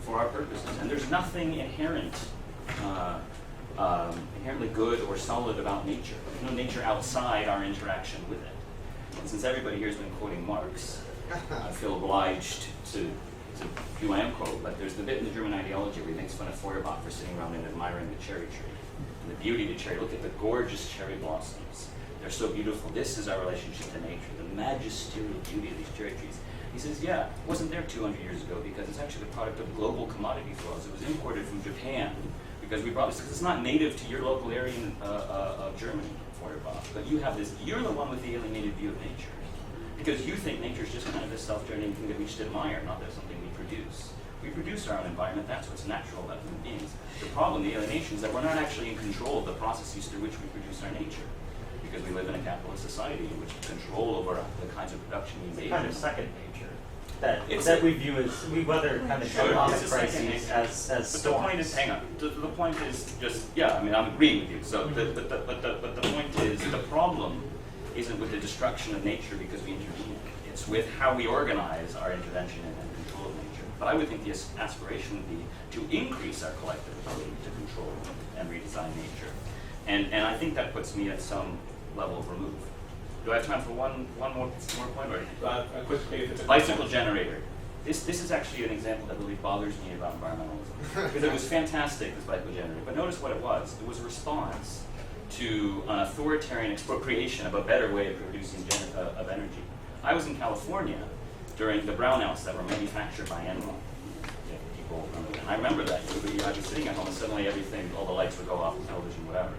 for our purposes. And there's nothing inherently good or solid about nature. There's no nature outside our interaction with it. And since everybody here has been quoting Marx, I feel obliged to do my own quote, but there's the bit in the German ideology where he makes fun of Feuerbach for sitting around and admiring the cherry tree. And the beauty of the cherry, look at the gorgeous cherry blossoms. They're so beautiful. This is our relationship to nature, the magisterial beauty of these cherry trees. He says, yeah, it wasn't there 200 years ago because it's actually the product of global commodity flows. It was imported from Japan because we brought this, because it's not native to your local area of Germany, Feuerbach, but you have this, you're the one with the alienated view of nature. Because you think nature is just kind of this self-generating thing that we just admire, not that something we produce. We produce our own environment, that's what's natural about human beings. The problem, the alienation, is that we're not actually in control of the processes through which we produce our nature. because we live in a capitalist society in which control over the kinds of production we make. Kind of second nature that It's that a- we view as we weather kind of Sure, economic it's a second crises nature. as But storms. the point is, hang on. The point is just, yeah. I mean, I'm agreeing with you. So, but the point is, the problem isn't with the destruction of nature because we intervene. It's with how we organize our intervention and control of nature. But I would think the aspiration would be to increase our collective ability to control and redesign nature. And I think that puts me at some level of remove. Do I have time for one more point? Or A quick, if it's a bicycle generator. This is actually an example that really bothers me about environmentalism. Because it was fantastic, this bicycle generator. But notice what it was. It was a response to an authoritarian expropriation of a better way of producing of energy. I was in California during the brownouts that were manufactured by Enron. Yeah, people remember. And I remember that. I'd be sitting at home and suddenly everything, all the lights would go off, the television, whatever.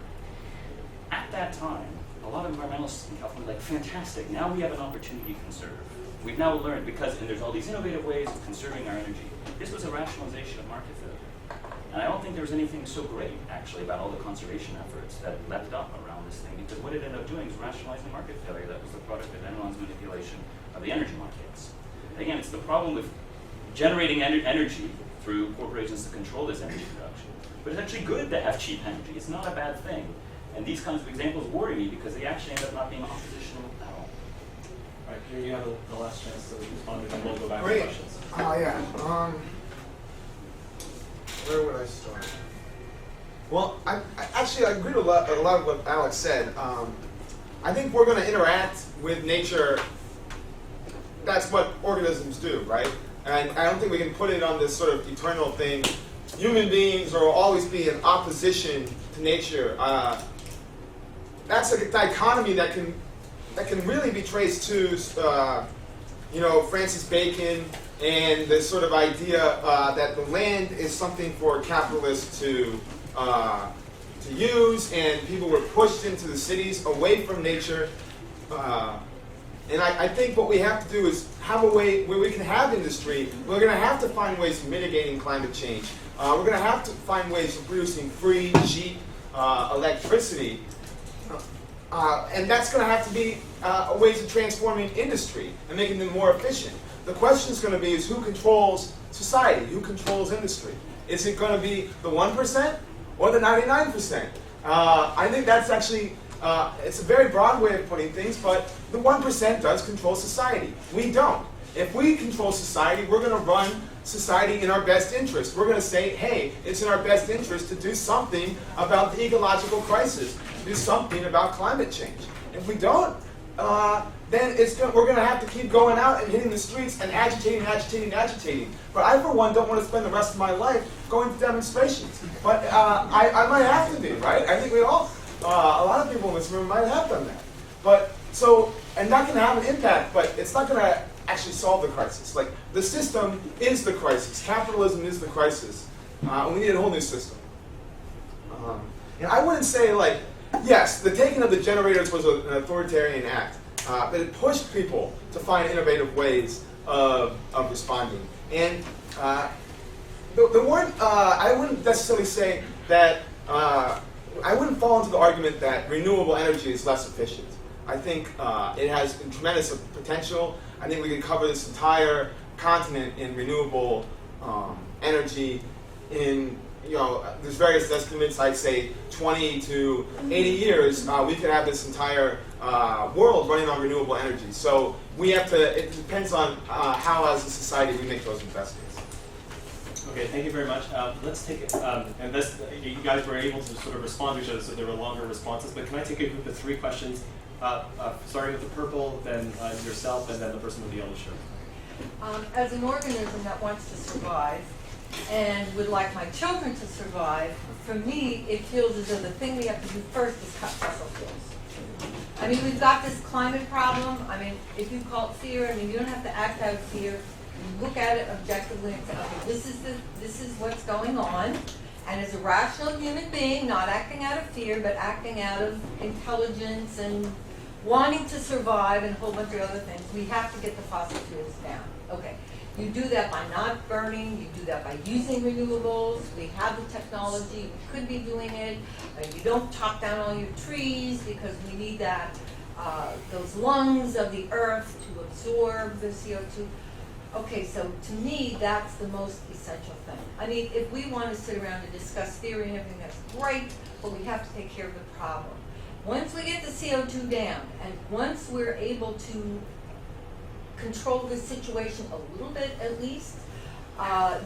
At that time, a lot of environmentalists in California were like, fantastic, now we have an opportunity to conserve. We've now learned, and there's all these innovative ways of conserving our energy. This was a rationalization of market failure. And I don't think there was anything so great, actually, about all the conservation efforts that leapt up around this thing, because what it ended up doing is rationalizing market failure. That was the product of Enron's manipulation of the energy markets. Again, it's the problem with generating energy through corporations to control this energy production. But it's actually good to have cheap energy. It's not a bad thing. And these kinds of examples worry me because they actually end up not being oppositional at all. All right, here you have the last chance to respond, and then we'll go back Great. to questions. Yeah. Where would I start? Well, I actually agree with a lot of what Alex said. I think we're going to interact with nature. That's what organisms do, right? And I don't think we can put it on this sort of eternal thing. Human beings will always be in opposition to nature. That's a dichotomy that can really be traced to Francis Bacon and this sort of idea that the land is something for capitalists to use, and people were pushed into the cities away from nature. And I think what we have to do is have a way where we can have industry. We're going to have to find ways of mitigating climate change. We're going to have to find ways of producing free, cheap electricity. And that's going to have to be ways of transforming industry and making them more efficient. The question is going to be is who controls society? Who controls industry? Is it going to be the 1% or the 99%? I think that's actually, it's a very broad way of putting things, but the 1% does control society. We don't. If we control society, we're going to run society in our best interest. We're going to say, hey, it's in our best interest to do something about the ecological crisis, do something about climate change. If we don't, then we're going to have to keep going out and hitting the streets and agitating. But I, for one, don't want to spend the rest of my life going to demonstrations. But I might have to be, right? I think we all, a lot of people in this room might have done that. But and that can have an impact, but it's not going to actually solve the crisis. Like, the system is the crisis. Capitalism is the crisis. We need a whole new system. And I wouldn't say, like, yes, the taking of the generators was an authoritarian act, but it pushed people to find innovative ways of responding. And the word, I wouldn't necessarily say that, I wouldn't fall into the argument that renewable energy is less efficient. I think it has tremendous potential. I think we can cover this entire continent in renewable energy. In there's various estimates. I'd say 20 to 80 years, we could have this entire world running on renewable energy. So we have to. It depends on how, as a society, we make those investments. Okay, thank you very much. Let's take it, and this, you guys were able to sort of respond to each other, so there were longer responses. But can I take a group of 3 questions? Starting with the purple, then yourself, and then the person with the yellow shirt. As an organism that wants to survive and would like my children to survive, for me, it feels as though the thing we have to do first is cut fossil fuels. I mean, we've got this climate problem. I mean, if you call it fear, I mean, you don't have to act out of fear. You look at it objectively and say, okay, this is what's going on. And as a rational human being, not acting out of fear, but acting out of intelligence and wanting to survive and a whole bunch of other things, we have to get the fossil fuels down. Okay. You do that by not burning, you do that by using renewables, we have the technology, we could be doing it. You don't chop down all your trees because we need that, those lungs of the earth to absorb the CO2. Okay, so to me, that's the most essential thing. I mean, if we want to sit around and discuss theory and everything, that's great, but we have to take care of the problem. Once we get the CO2 down, and once we're able to control the situation a little bit at least,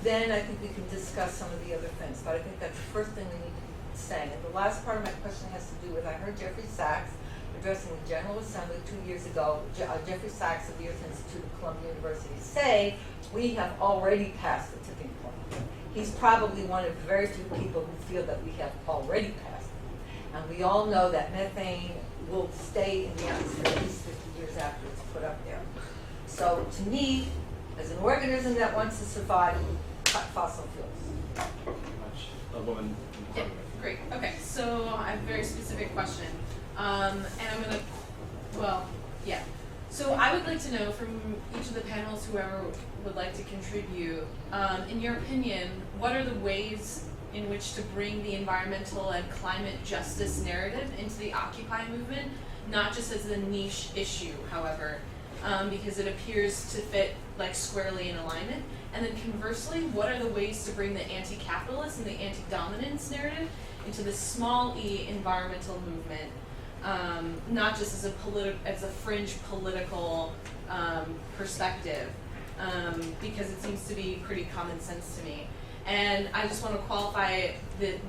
then I think we can discuss some of the other things. But I think that's the first thing we need to be saying. And the last part of my question has to do with, I heard Jeffrey Sachs addressing the General Assembly 2 years ago, Jeffrey Sachs of the Earth Institute of Columbia University, say we have already passed the tipping point. He's probably one of the very few people who feel that we have already passed it. And we all know that methane will stay in the atmosphere at least 50 years after it's put up there. So to me, as an organism that wants to survive, cut fossil fuels. A woman. Yeah, great. Okay, so I have a very specific question. And I'm going to, So I would like to know from each of the panelists, whoever would like to contribute, in your opinion, what are the ways in which to bring the environmental and climate justice narrative into the Occupy movement, not just as a niche issue, however, because it appears to fit like squarely in alignment. And then conversely, what are the ways to bring the anti-capitalist and the anti-dominance narrative into the small e environmental movement, not just as a fringe political perspective, because it seems to be pretty common sense to me. And I just want to qualify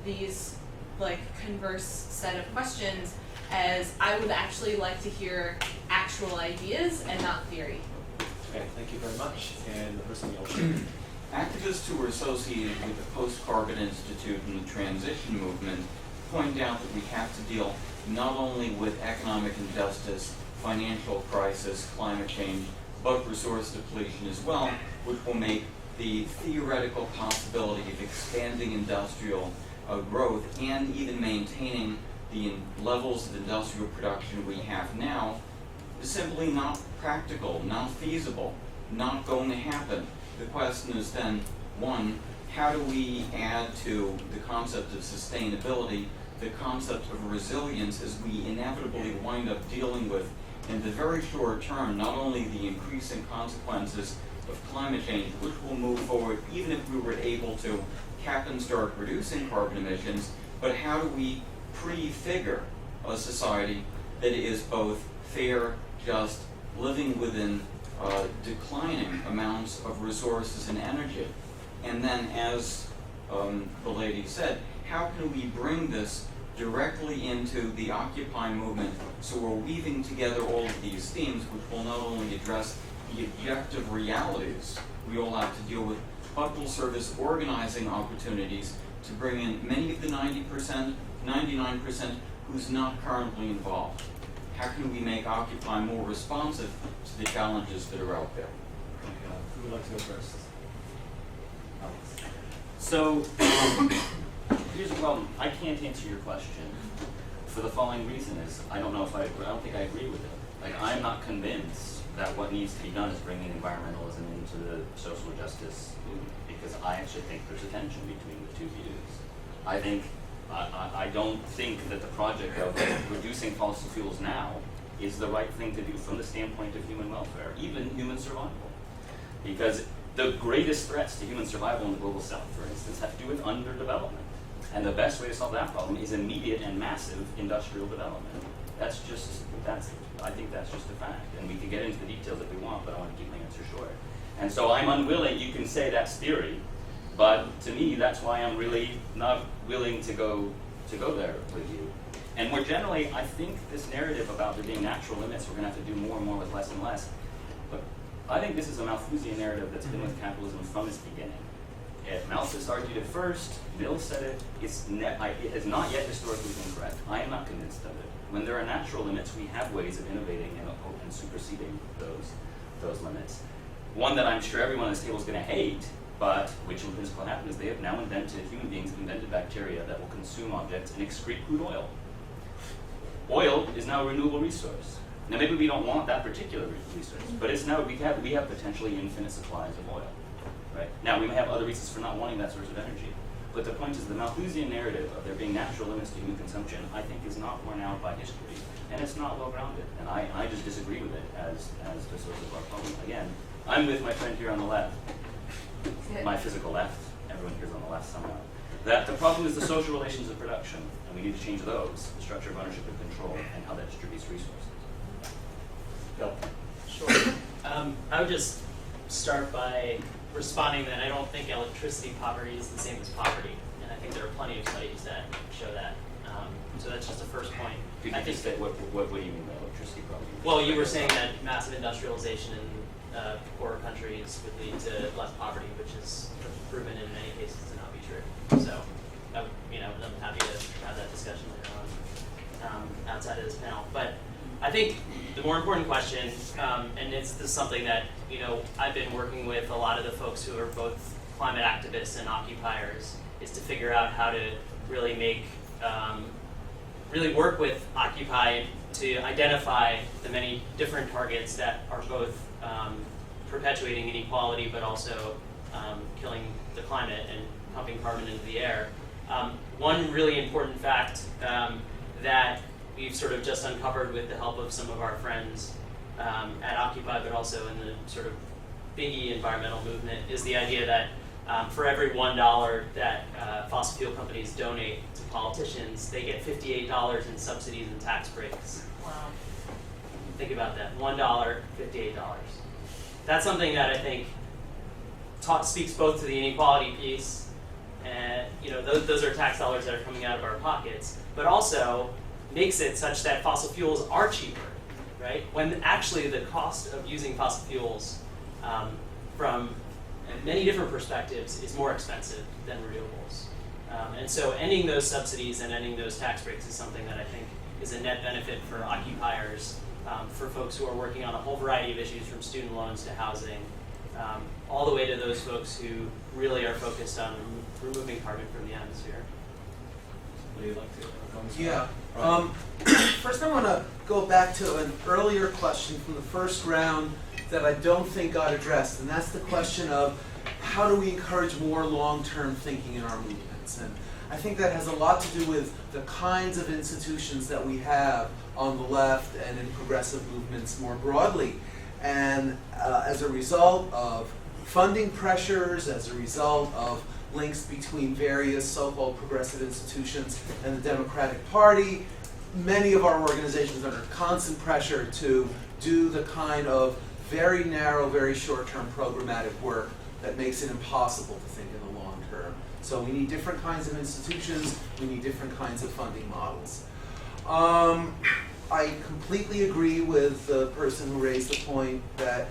these like converse set of questions as I would actually like to hear actual ideas and not theory. Okay, thank you very much. And the person else. Activists who are associated with the Post-Carbon Institute and the transition movement point out that we have to deal not only with economic injustice, financial crisis, climate change, but resource depletion as well, which will make the theoretical possibility of expanding industrial growth and even maintaining the levels of industrial production we have now is simply not practical, not feasible, not going to happen. The question is then, one, how do we add to the concept of sustainability the concept of resilience as we inevitably wind up dealing with in the very short term, not only the increasing consequences of climate change, which will move forward even if we were able to cap and start reducing carbon emissions, but how do we prefigure a society that is both fair, just, living within declining amounts of resources and energy. And then, as the lady said, how can we bring this directly into the Occupy movement so we're weaving together all of these themes, which will not only address the objective realities we all have to deal with, but will serve as organizing opportunities to bring in many of the 90%, 99% who's not currently involved. How can we make Occupy more responsive to the challenges that are out there? Who would like to go first? So, here's the problem. I can't answer your question for the following reason is I don't think I agree with it. Like, I'm not convinced that what needs to be done is bringing environmentalism into the social justice movement, because I actually think there's a tension between the two views. I don't think that the project of reducing fossil fuels now is the right thing to do from the standpoint of human welfare, even human survival. Because the greatest threats to human survival in the global south, for instance, have to do with underdevelopment. And the best way to solve that problem is immediate and massive industrial development. I think that's just a fact. And we can get into the details if we want, but I want to keep my answer short. And so I'm unwilling, you can say that's theory, but to me, that's why I'm really not willing to go there with you. And more generally, I think this narrative about there being natural limits, we're going to have to do more and more with less and less. But I think this is a Malthusian narrative that's been with capitalism from its beginning. Malthus argued it first, Mill said it, it has not yet historically been correct. I am not convinced of it. When there are natural limits, we have ways of innovating and superseding those limits. One that I'm sure everyone at this table is going to hate, but which in principle happened, is human beings have invented bacteria that will consume objects and excrete crude oil. Oil is now a renewable resource. Now maybe we don't want that particular resource, but it's now we have potentially infinite supplies of oil, right? Now we may have other reasons for not wanting that source of energy, but the point is the Malthusian narrative of there being natural limits to human consumption, I think, is not borne out by history, and it's not well grounded, and I just disagree with it as the source of our problem. Again, I'm with my friend here on the left, my physical left. Everyone here's on the left somehow. That the problem is the social relations of production, and we need to change those, the structure of ownership and control, and how that distributes resources. Bill. Sure. I would just start by responding that I don't think electricity poverty is the same as poverty, and I think there are plenty of studies that show that. So that's just the first point. Could you just say what do you mean by electricity poverty? Well, you were saying that massive industrialization in poorer countries would lead to less poverty, which is proven in many cases to not be true. So, I'm happy to have that discussion later on outside of this panel. But I think the more important question, and this is something that I've been working with a lot of the folks who are both climate activists and occupiers, is to figure out how to really make, really work with Occupy to identify the many different targets that are both perpetuating inequality but also killing the climate and pumping carbon into the air. One really important fact that we've sort of just uncovered with the help of some of our friends at Occupy, but also in the sort of biggie environmental movement, is the idea that for every $1 that fossil fuel companies donate to politicians, they get $58 in subsidies and tax breaks. Wow. Think about that. $1, $58. That's something that I think speaks both to the inequality piece, and those are tax dollars that are coming out of our pockets, but also makes it such that fossil fuels are cheaper, right? When actually the cost of using fossil fuels from many different perspectives is more expensive than renewables. And so ending those subsidies and ending those tax breaks is something that I think is a net benefit for occupiers, for folks who are working on a whole variety of issues, from student loans to housing, all the way to those folks who really are focused on removing carbon from the atmosphere. Would you like to comment? Yeah. First I want to go back to an earlier question from the first round that I don't think got addressed, and that's the question of how do we encourage more long-term thinking in our movements. And I think that has a lot to do with the kinds of institutions that we have on the left and in progressive movements more broadly. And as a result of funding pressures, as a result of links between various so-called progressive institutions and the Democratic Party, many of our organizations are under constant pressure to do the kind of very narrow, very short-term programmatic work that makes it impossible to think in the long term. So we need different kinds of institutions, we need different kinds of funding models. I completely agree with the person who raised the point that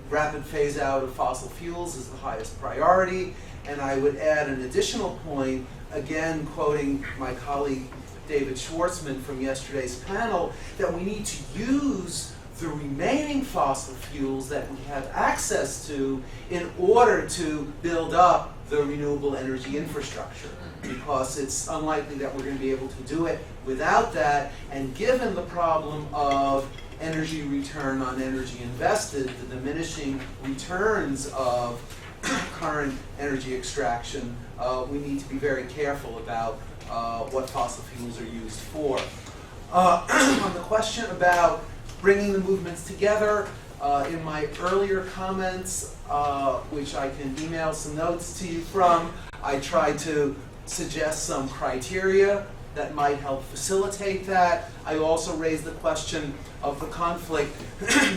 rapid phase out of fossil fuels is the highest priority, and I would add an additional point, again quoting my colleague David Schwartzman from yesterday's panel, that we need to use the remaining fossil fuels that we have access to in order to build up the renewable energy infrastructure, because it's unlikely that we're going to be able to do it without that. And given the problem of energy return on energy invested, the diminishing returns of current energy extraction, we need to be very careful about what fossil fuels are used for. On the question about bringing the movements together, in my earlier comments, which I can email some notes to you from, I tried to suggest some criteria that might help facilitate that. I also raised the question of the conflict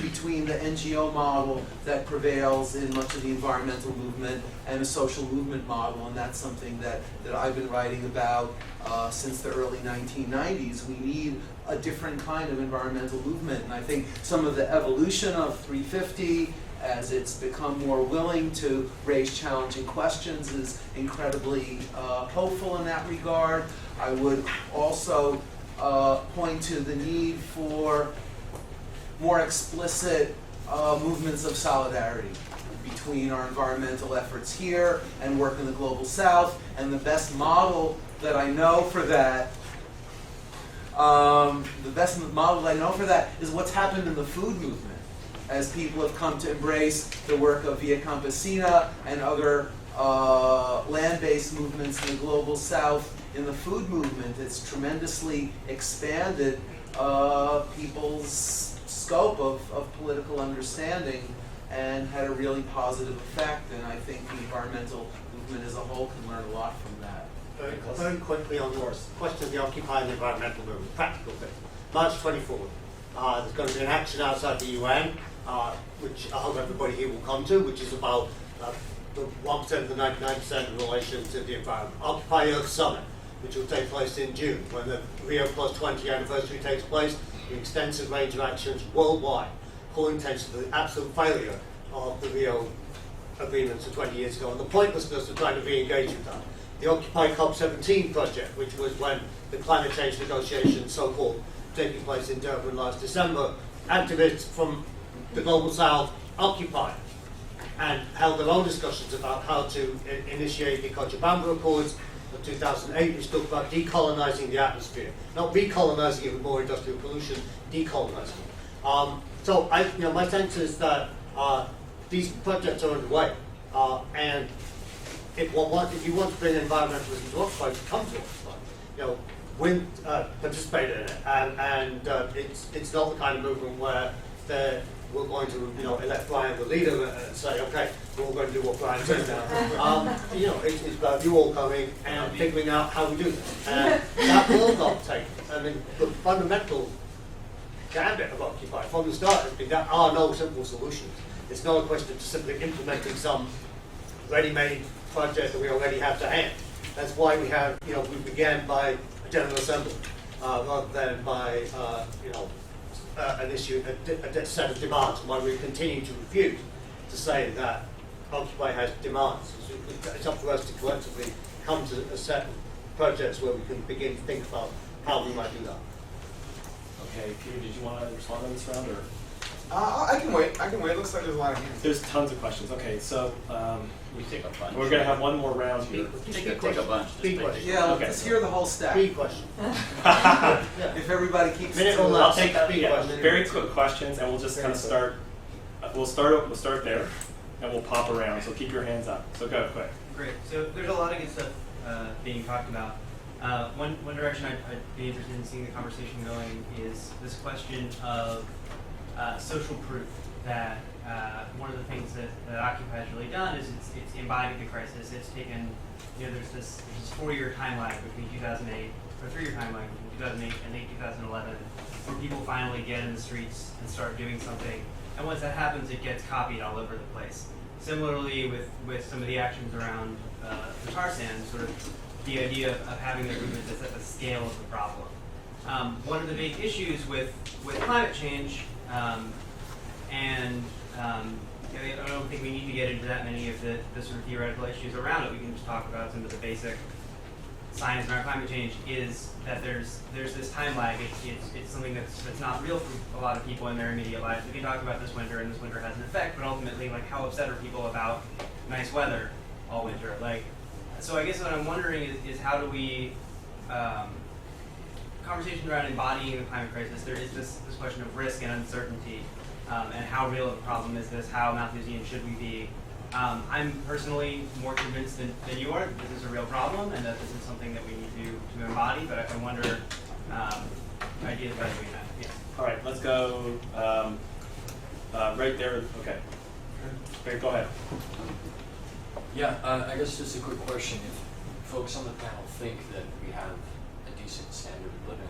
between the NGO model that prevails in much of the environmental movement and a social movement model, and that's something that I've been writing about since the early 1990s. We need a different kind of environmental movement, and I think some of the evolution of 350 as it's become more willing to raise challenging questions is incredibly hopeful in that regard. I would also point to the need for more explicit movements of solidarity between our environmental efforts here and work in the global south, and the best model that I know for that The best model I know for that is what's happened in the food movement, as people have come to embrace the work of Via Campesina and other land-based movements in the global south. In the food movement, it's tremendously expanded people's scope of political understanding and had a really positive effect. And I think the environmental movement as a whole can learn a lot from that. Very quickly on the question of the Occupy and the environmental movement, practical bit. March 24th, there's going to be an action outside the UN, which I hope everybody here will come to, which is about the 1% and the 99% in relation to the environment. Occupy Earth Summit, which will take place in June, when the Rio Plus 20 anniversary takes place, an extensive range of actions worldwide, calling attention to the absolute failure of the Rio agreements of 20 years ago and the pointlessness of trying to re-engage with that. The Occupy COP17 project, which was when the climate change negotiations, so-called, taking place in Durban last December, activists from the global south occupied and held their own discussions about how to initiate the Cochabamba Accords of 2008, which talked about decolonizing the atmosphere, not recolonizing it with more industrial pollution, decolonizing it. So my sense is that these projects are underway, and if you want to bring environmentalism to Occupy, come to Occupy. Participate in it, and it's not the kind of movement where we're going to elect Brian the leader and say, okay, we're all going to do what Brian says now. It's about you all coming and figuring out how we do this, and that will not take. I mean, the fundamental gambit of Occupy from the start has been there are no simple solutions. It's not a question of simply implementing some ready-made project that we already have to hand. That's why we have, we began by a General Assembly rather than by, an issue, a set of demands, and why we continue to refuse to say that Occupy has demands. It's up to us to collectively come to a set of projects where we can begin to think about how we might do that. Okay, Peter, did you want to respond on this round, or? I can wait. Looks like there's a lot of hands. There's tons of questions. Okay, so We take a bunch. we're going to have one more round here. Take a bunch. Big question. Yeah, Okay. let's hear the whole stack. Speed question. If everybody keeps Minute to or it. less. I'll take Speed yeah, question. very quick questions, and we'll just kind of start. We'll start there, and we'll pop around. So keep your hands up. So go quick. Great. So there's a lot of good stuff being talked about. One direction I'd be interested in seeing the conversation going is this question of social proof. That one of the things that Occupy has really done is it's embodied the crisis. It's taken, there's this 4-year timeline between 2008, or 3-year timeline between 2008 and 2011, where people finally get in the streets and start doing something. And once that happens, it gets copied all over the place. Similarly, with some of the actions around the tar sands, sort of the idea of having a movement that's at the scale of the problem. One of the big issues with climate change, I don't think we need to get into that many of the sort of theoretical issues around it. We can just talk about some of the basic science around climate change. Is that there's this time lag. It's something that's not real for a lot of people in their immediate lives. We can talk about this winter, and this winter has an effect, but ultimately, how upset are people about nice weather all winter? So I guess what I'm wondering is how do we conversation around embodying the climate crisis. There is this question of risk and uncertainty. And how real of a problem is this? How Malthusian should we be? I'm personally more convinced than you are that this is a real problem and that this is something that we need to embody, but I wonder ideas about doing that. Yeah. All right, let's go right there. Okay. Great, go ahead. Yeah, I guess just a quick question. If folks on the panel think that we have a decent standard of living,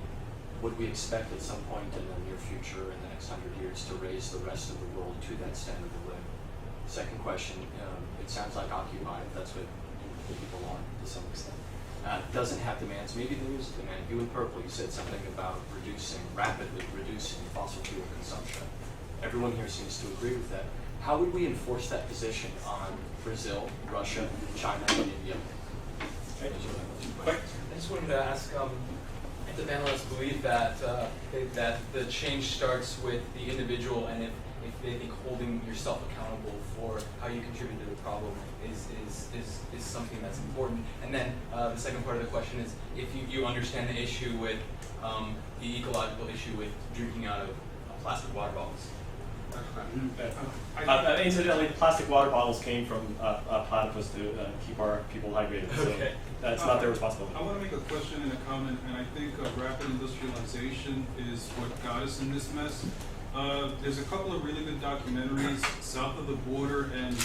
would we expect at some point in the near future, in the next 100 years, to raise the rest of the world to that standard of living? Second question, it sounds like Occupy, if that's what people want to some extent, doesn't have demands. Maybe there is a demand. You in purple, you said something about rapidly reducing fossil fuel consumption. Everyone here seems to agree with that. How would we enforce that position on Brazil, Russia, China, and India? Okay. I just wanted to ask if the panelists believe that that the change starts with the individual, and if they think holding yourself accountable for how you contribute to the problem is something that's important. And then the second part of the question is if you understand the issue with the ecological issue with drinking out of plastic water bottles. Incidentally, plastic water bottles came from a platypus to keep our people hydrated. So Okay. that's not their responsibility. I want to make a question and a comment, and I think rapid industrialization is what got us in this mess. There's a couple of really good documentaries, South of the Border and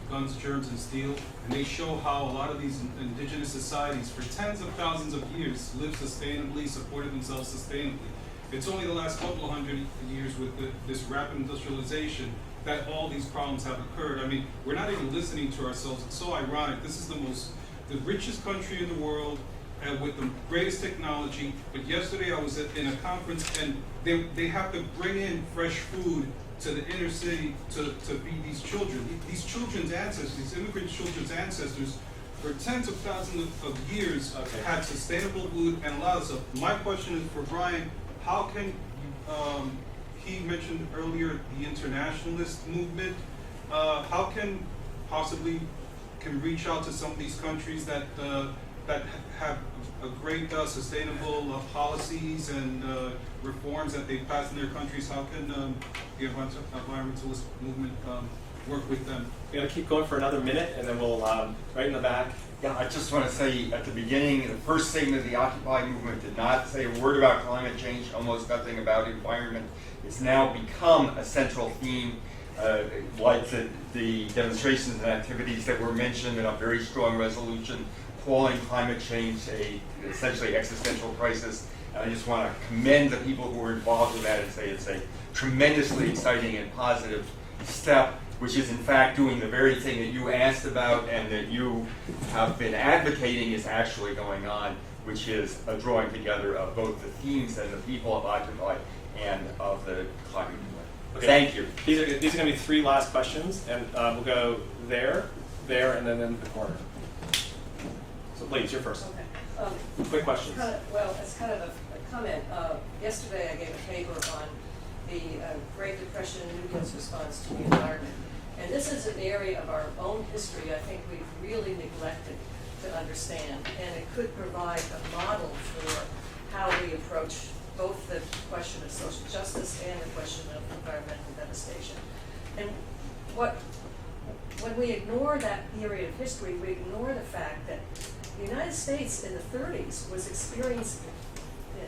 Guns, Germs, and Steel, and they show how a lot of these indigenous societies for tens of thousands of years lived sustainably, supported themselves sustainably. It's only the last couple of hundred years with this rapid industrialization that all these problems have occurred. I mean, we're not even listening to ourselves. It's so ironic. This is the richest country in the world with the greatest technology. But yesterday I was in a conference and they have to bring in fresh food to the inner city to feed these children. These children's ancestors, these immigrant children's ancestors, for tens of thousands of years had sustainable food and a lot of stuff. My question is for Brian. How can he mentioned earlier the internationalist movement? How can reach out to some of these countries that have a great sustainable policies and reforms that they've passed in their countries? How can the environmentalist movement work with them? We're going to keep going for another minute, and then we'll, right in the back. Yeah, I just want to say at the beginning, the first statement of the Occupy movement did not say a word about climate change, almost nothing about environment. It's now become a central theme, like the demonstrations and activities that were mentioned in a very strong resolution calling climate change a essentially existential crisis. And I just want to commend the people who were involved with that and say it's a tremendously exciting and positive step, which is in fact doing the very thing that you asked about and that you have been advocating is actually going on, which is a drawing together of both the themes and the people of Occupy and of the climate movement. Okay. Thank you. These are going to be 3 last questions, and we'll go there, and then in the corner. So please, you're first. Okay. Quick questions. It's kind of a comment. Yesterday I gave a paper on the Great Depression and Newton's response to the environment. And this is an area of our own history I think we've really neglected to understand. And it could provide a model for how we approach both the question of social justice and the question of environmental devastation. And when we ignore that period of history, we ignore the fact that the United States in the 30s was experiencing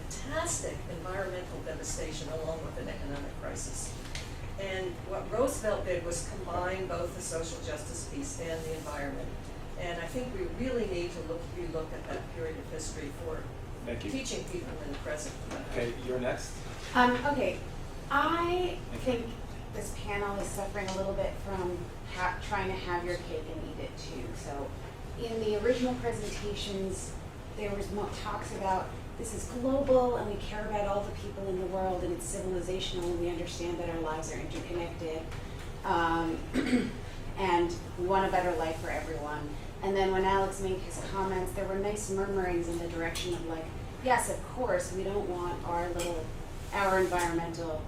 fantastic environmental devastation along with an economic crisis. And what Roosevelt did was combine both the social justice piece and the environment. And I think we really need to relook at that period of history for teaching people in the present. Okay, you're next. Okay, I think this panel is suffering a little bit from trying to have your cake and eat it too. So in the original presentations, there was talks about this is global and we care about all the people in the world and it's civilizational and we understand that our lives are interconnected and we want a better life for everyone. And then when Alex made his comments, there were nice murmurings in the direction of like, yes, of course, we don't want our environmental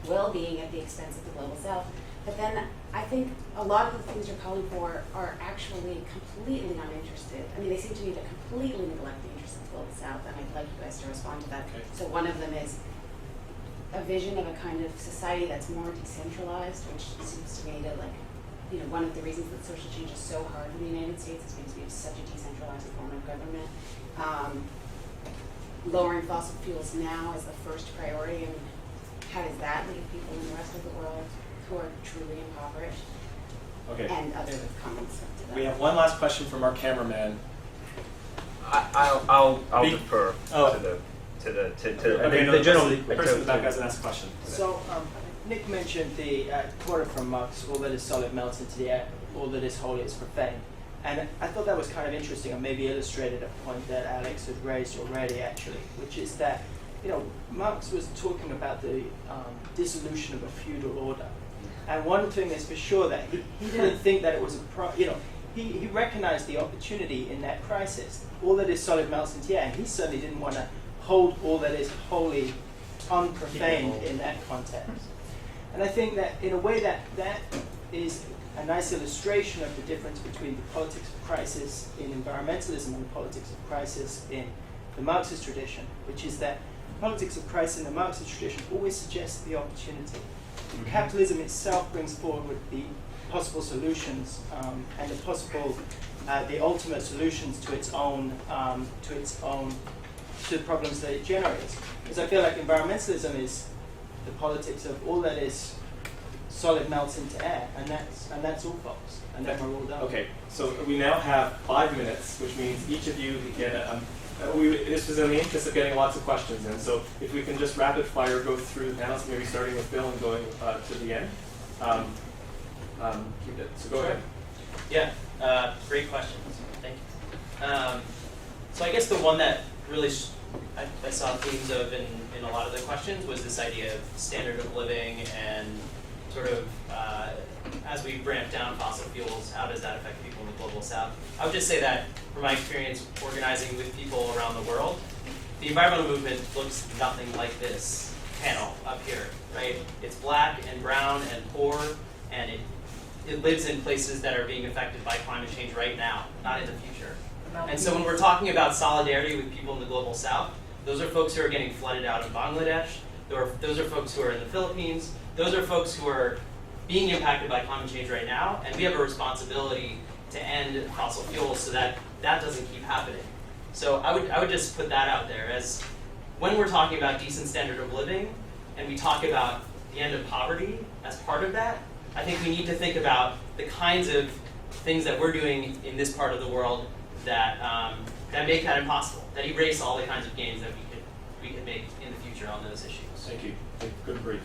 well-being at the expense of the global south. But then I think a lot of the things you're calling for are actually completely uninterested. I mean, they seem to me to completely neglect the interests of the global south, and I'd like you guys to respond to that. Okay. So one of them is a vision of a kind of society that's more decentralized, which seems to me to one of the reasons that social change is so hard in the United States is because we have such a decentralized form of government. Lowering fossil fuels now is the first priority, and how does that leave people in the rest of the world who are truly impoverished? Okay. And other comments to that. We have one last question from our cameraman. I'll defer to the general. The person in the back hasn't asked a question. So Nick mentioned the quote from Marx: "All that is solid melts into the air; all that is holy is profane." And I thought that was kind of interesting, and maybe illustrated a point that Alex had raised already, actually, which is that Marx was talking about the dissolution of a feudal order. And one thing is for sure that he didn't think that it was he recognized the opportunity in that crisis. All that is solid melts into the air, and he certainly didn't want to hold all that is holy unprofaned in that context. And I think that in a way that is a nice illustration of the difference between the politics of crisis in environmentalism and the politics of crisis in the Marxist tradition, which is that the politics of crisis in the Marxist tradition always suggests the opportunity. Capitalism itself brings forward the possible solutions and the ultimate solutions to the problems that it generates. Because I feel like environmentalism is the politics of all that is solid melts into air, and that's all, folks. And then we're all done. Okay, so we now have 5 minutes, which means each of you get this was in the interest of getting lots of questions in, so if we can just rapid fire go through the panels, maybe starting with Bill and going to the end. So go ahead. Yeah, great questions. Thank you. So I guess the one that really I saw themes of in a lot of the questions was this idea of standard of living and sort of as we ramp down fossil fuels, how does that affect people in the global south? I would just say that from my experience organizing with people around the world, the environmental movement looks nothing like this panel up here, right? It's black and brown and poor, and it lives in places that are being affected by climate change right now, not in the future. And so when we're talking about solidarity with people in the global south, those are folks who are getting flooded out in Bangladesh, those are folks who are in the Philippines, those are folks who are being impacted by climate change right now, and we have a responsibility to end fossil fuels so that that doesn't keep happening. So I would just put that out there as when we're talking about decent standard of living, and we talk about the end of poverty as part of that, I think we need to think about the kinds of things that we're doing in this part of the world that that make that impossible, that erase all the kinds of gains that we could make in the future on those issues. Thank you. Good brief.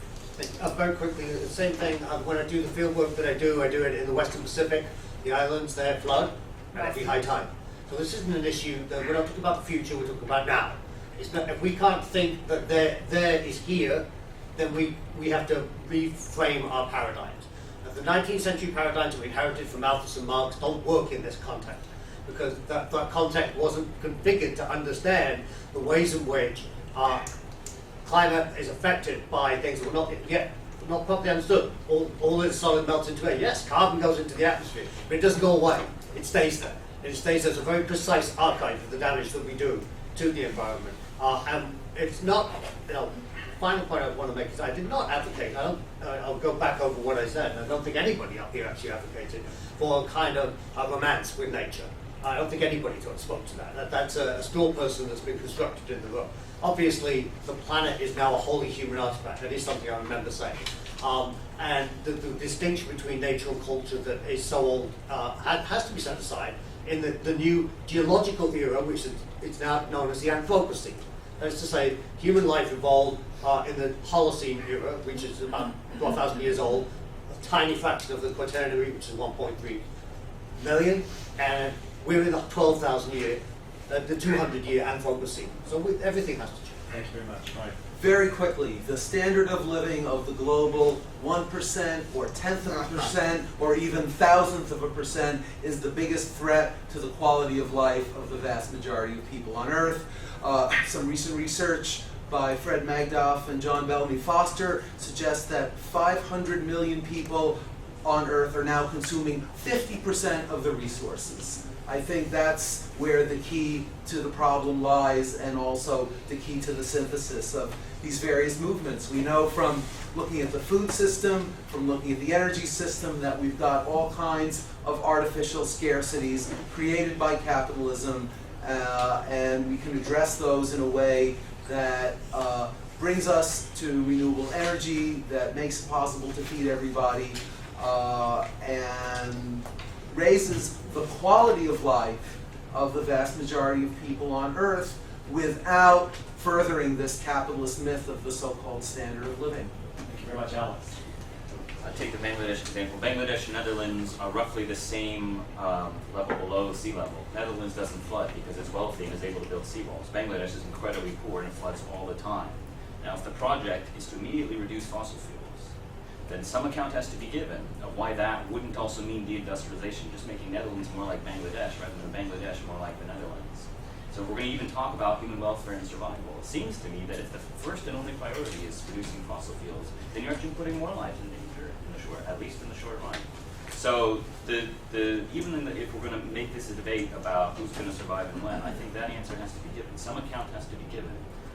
Very quickly, the same thing, when I do the field work that I do it in the Western Pacific, the islands, they flood, and every high tide. So this isn't an issue that we're not talking about the future, we're talking about now. It's not, if we can't think that there is here, then we have to reframe our paradigms. The 19th century paradigms that we inherited from Malthus and Marx don't work in this context, because that context wasn't configured to understand the ways in which climate is affected by things that were not yet not properly understood. All this solid melts into air. Yes, carbon goes into the atmosphere, but it doesn't go away. It stays there. It stays as a very precise archive of the damage that we do to the environment. And it's not, final point I want to make is I did not advocate, I'll go back over what I said, I don't think anybody up here actually advocated for a kind of a romance with nature. I don't think anybody spoke to that. That's a straw person that's been constructed in the room. Obviously, the planet is now a wholly human artifact. That is something I remember saying. And the distinction between nature and culture that is so old has to be set aside in the new geological era, which is now known as the Anthropocene. That is to say, human life evolved in the Holocene era, which is about 12,000 years old, a tiny fraction of the Quaternary, which is 1.3 million, and we're in the 12,000 year, the 200-year Anthropocene. So everything has to change. Thank you very much. All right. Very quickly, the standard of living of the global 1% or 1/10% or even 1,000% is the biggest threat to the quality of life of the vast majority of people on Earth. Some recent research by Fred Magdoff and John Bellamy Foster suggests that 500 million people on Earth are now consuming 50% of the resources. I think that's where the key to the problem lies, and also the key to the synthesis of these various movements. We know from looking at the food system, from looking at the energy system, that we've got all kinds of artificial scarcities created by capitalism, and we can address those in a way that brings us to renewable energy, that makes it possible to feed everybody, and raises the quality of life of the vast majority of people on Earth without furthering this capitalist myth of the so-called standard of living. Thank you very much, Alex. I'll take the Bangladesh example. Bangladesh and Netherlands are roughly the same level below sea level. Netherlands doesn't flood because it's wealthy and is able to build seawalls. Bangladesh is incredibly poor and it floods all the time. Now, if the project is to immediately reduce fossil fuels, then some account has to be given of why that wouldn't also mean deindustrialization, just making Netherlands more like Bangladesh rather than Bangladesh more like the Netherlands. So if we're going to even talk about human welfare and survival, it seems to me that if the first and only priority is reducing fossil fuels, then you're actually putting more lives in danger, at least in the short run. So if we're going to make this a debate about who's going to survive and when, I think that answer has to be given. Some account has to be given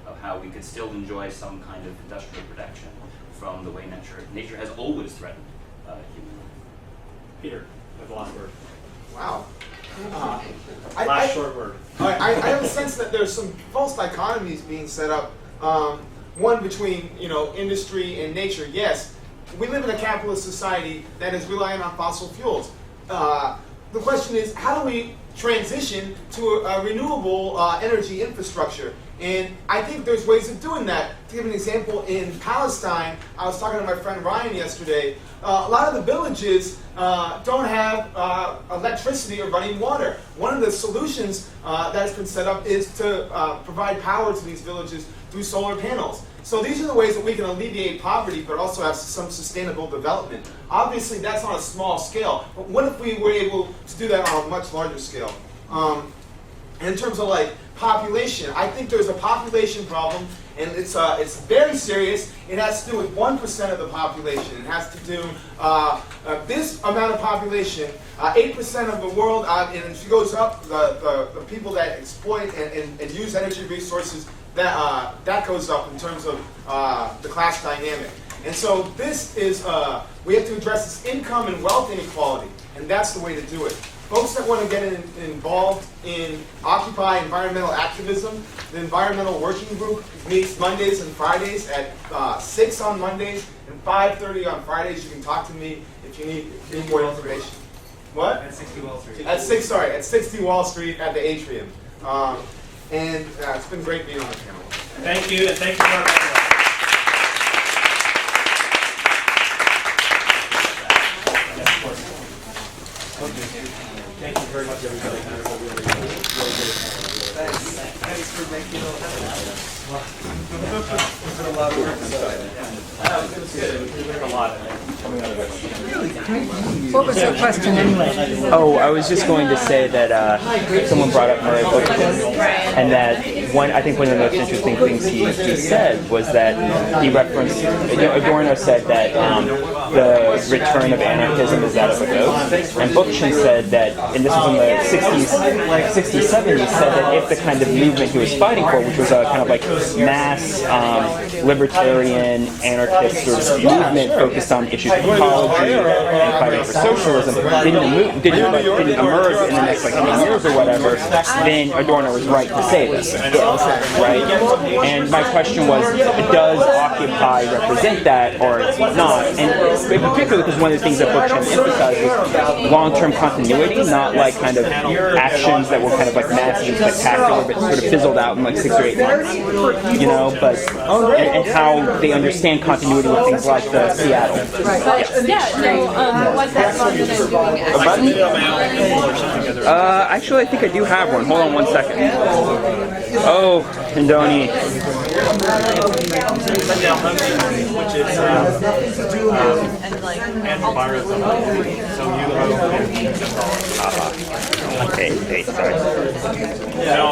of how we could still enjoy some kind of industrial protection from the way nature has always threatened human life. Peter, have the last word. Wow. Last short word. I have a sense that there's some false dichotomies being set up. One between industry and nature. Yes, we live in a capitalist society that is relying on fossil fuels. The question is, how do we transition to a renewable energy infrastructure? And I think there's ways of doing that. To give an example, in Palestine, I was talking to my friend Ryan yesterday. A lot of the villages don't have electricity or running water. One of the solutions that's been set up is to provide power to these villages through solar panels. So these are the ways that we can alleviate poverty, but also have some sustainable development. Obviously, that's on a small scale. But what if we were able to do that on a much larger scale? In terms of population, I think there's a population problem, and it's very serious. It has to do with 1% of the population. It has to do this amount of population, 8% of the world, and if it goes up, the people that exploit and use energy resources, that goes up in terms of the class dynamic. And so this is, we have to address this income and wealth inequality, and that's the way to do it. Folks that want to get involved in Occupy environmental activism, the Environmental Working Group meets Mondays and Fridays at 6 on Mondays and 5:30 on Fridays. You can talk to me if you need more information. What? At 60 Wall Street. At 60 Wall Street at the Atrium. And it's been great being on the panel. Thank you, and thank you for our Thank you very much, everybody. Thanks for making all that. It's been a lot of work inside. It was good. We learned a lot coming out of it. What was your question anyway? Oh, I was just going to say that someone brought up Murray Bookchin, and that I think one of the most interesting things he said was that he referenced, Adorno said that the return of anarchism is that of a ghost, and Bookchin said that, and this was in the 60s, 70s, said that if the kind of movement he was fighting for, which was a kind of mass libertarian anarchist sort of movement focused on issues of ecology and fighting for socialism, didn't emerge in the next 20 years or whatever, then Adorno was right to say this, right? And my question was, does Occupy represent that or not? And particularly because one of the things that Bookchin emphasized was long-term continuity, not kind of actions that were kind of massive and spectacular, but sort of fizzled out in 6 or 8 months, but and how they understand continuity with things like the Seattle. Was that song that I'm doing Actually, I think I do have one. Hold on 1 second. Oh, Hindoni. Which is Okay, sorry. No,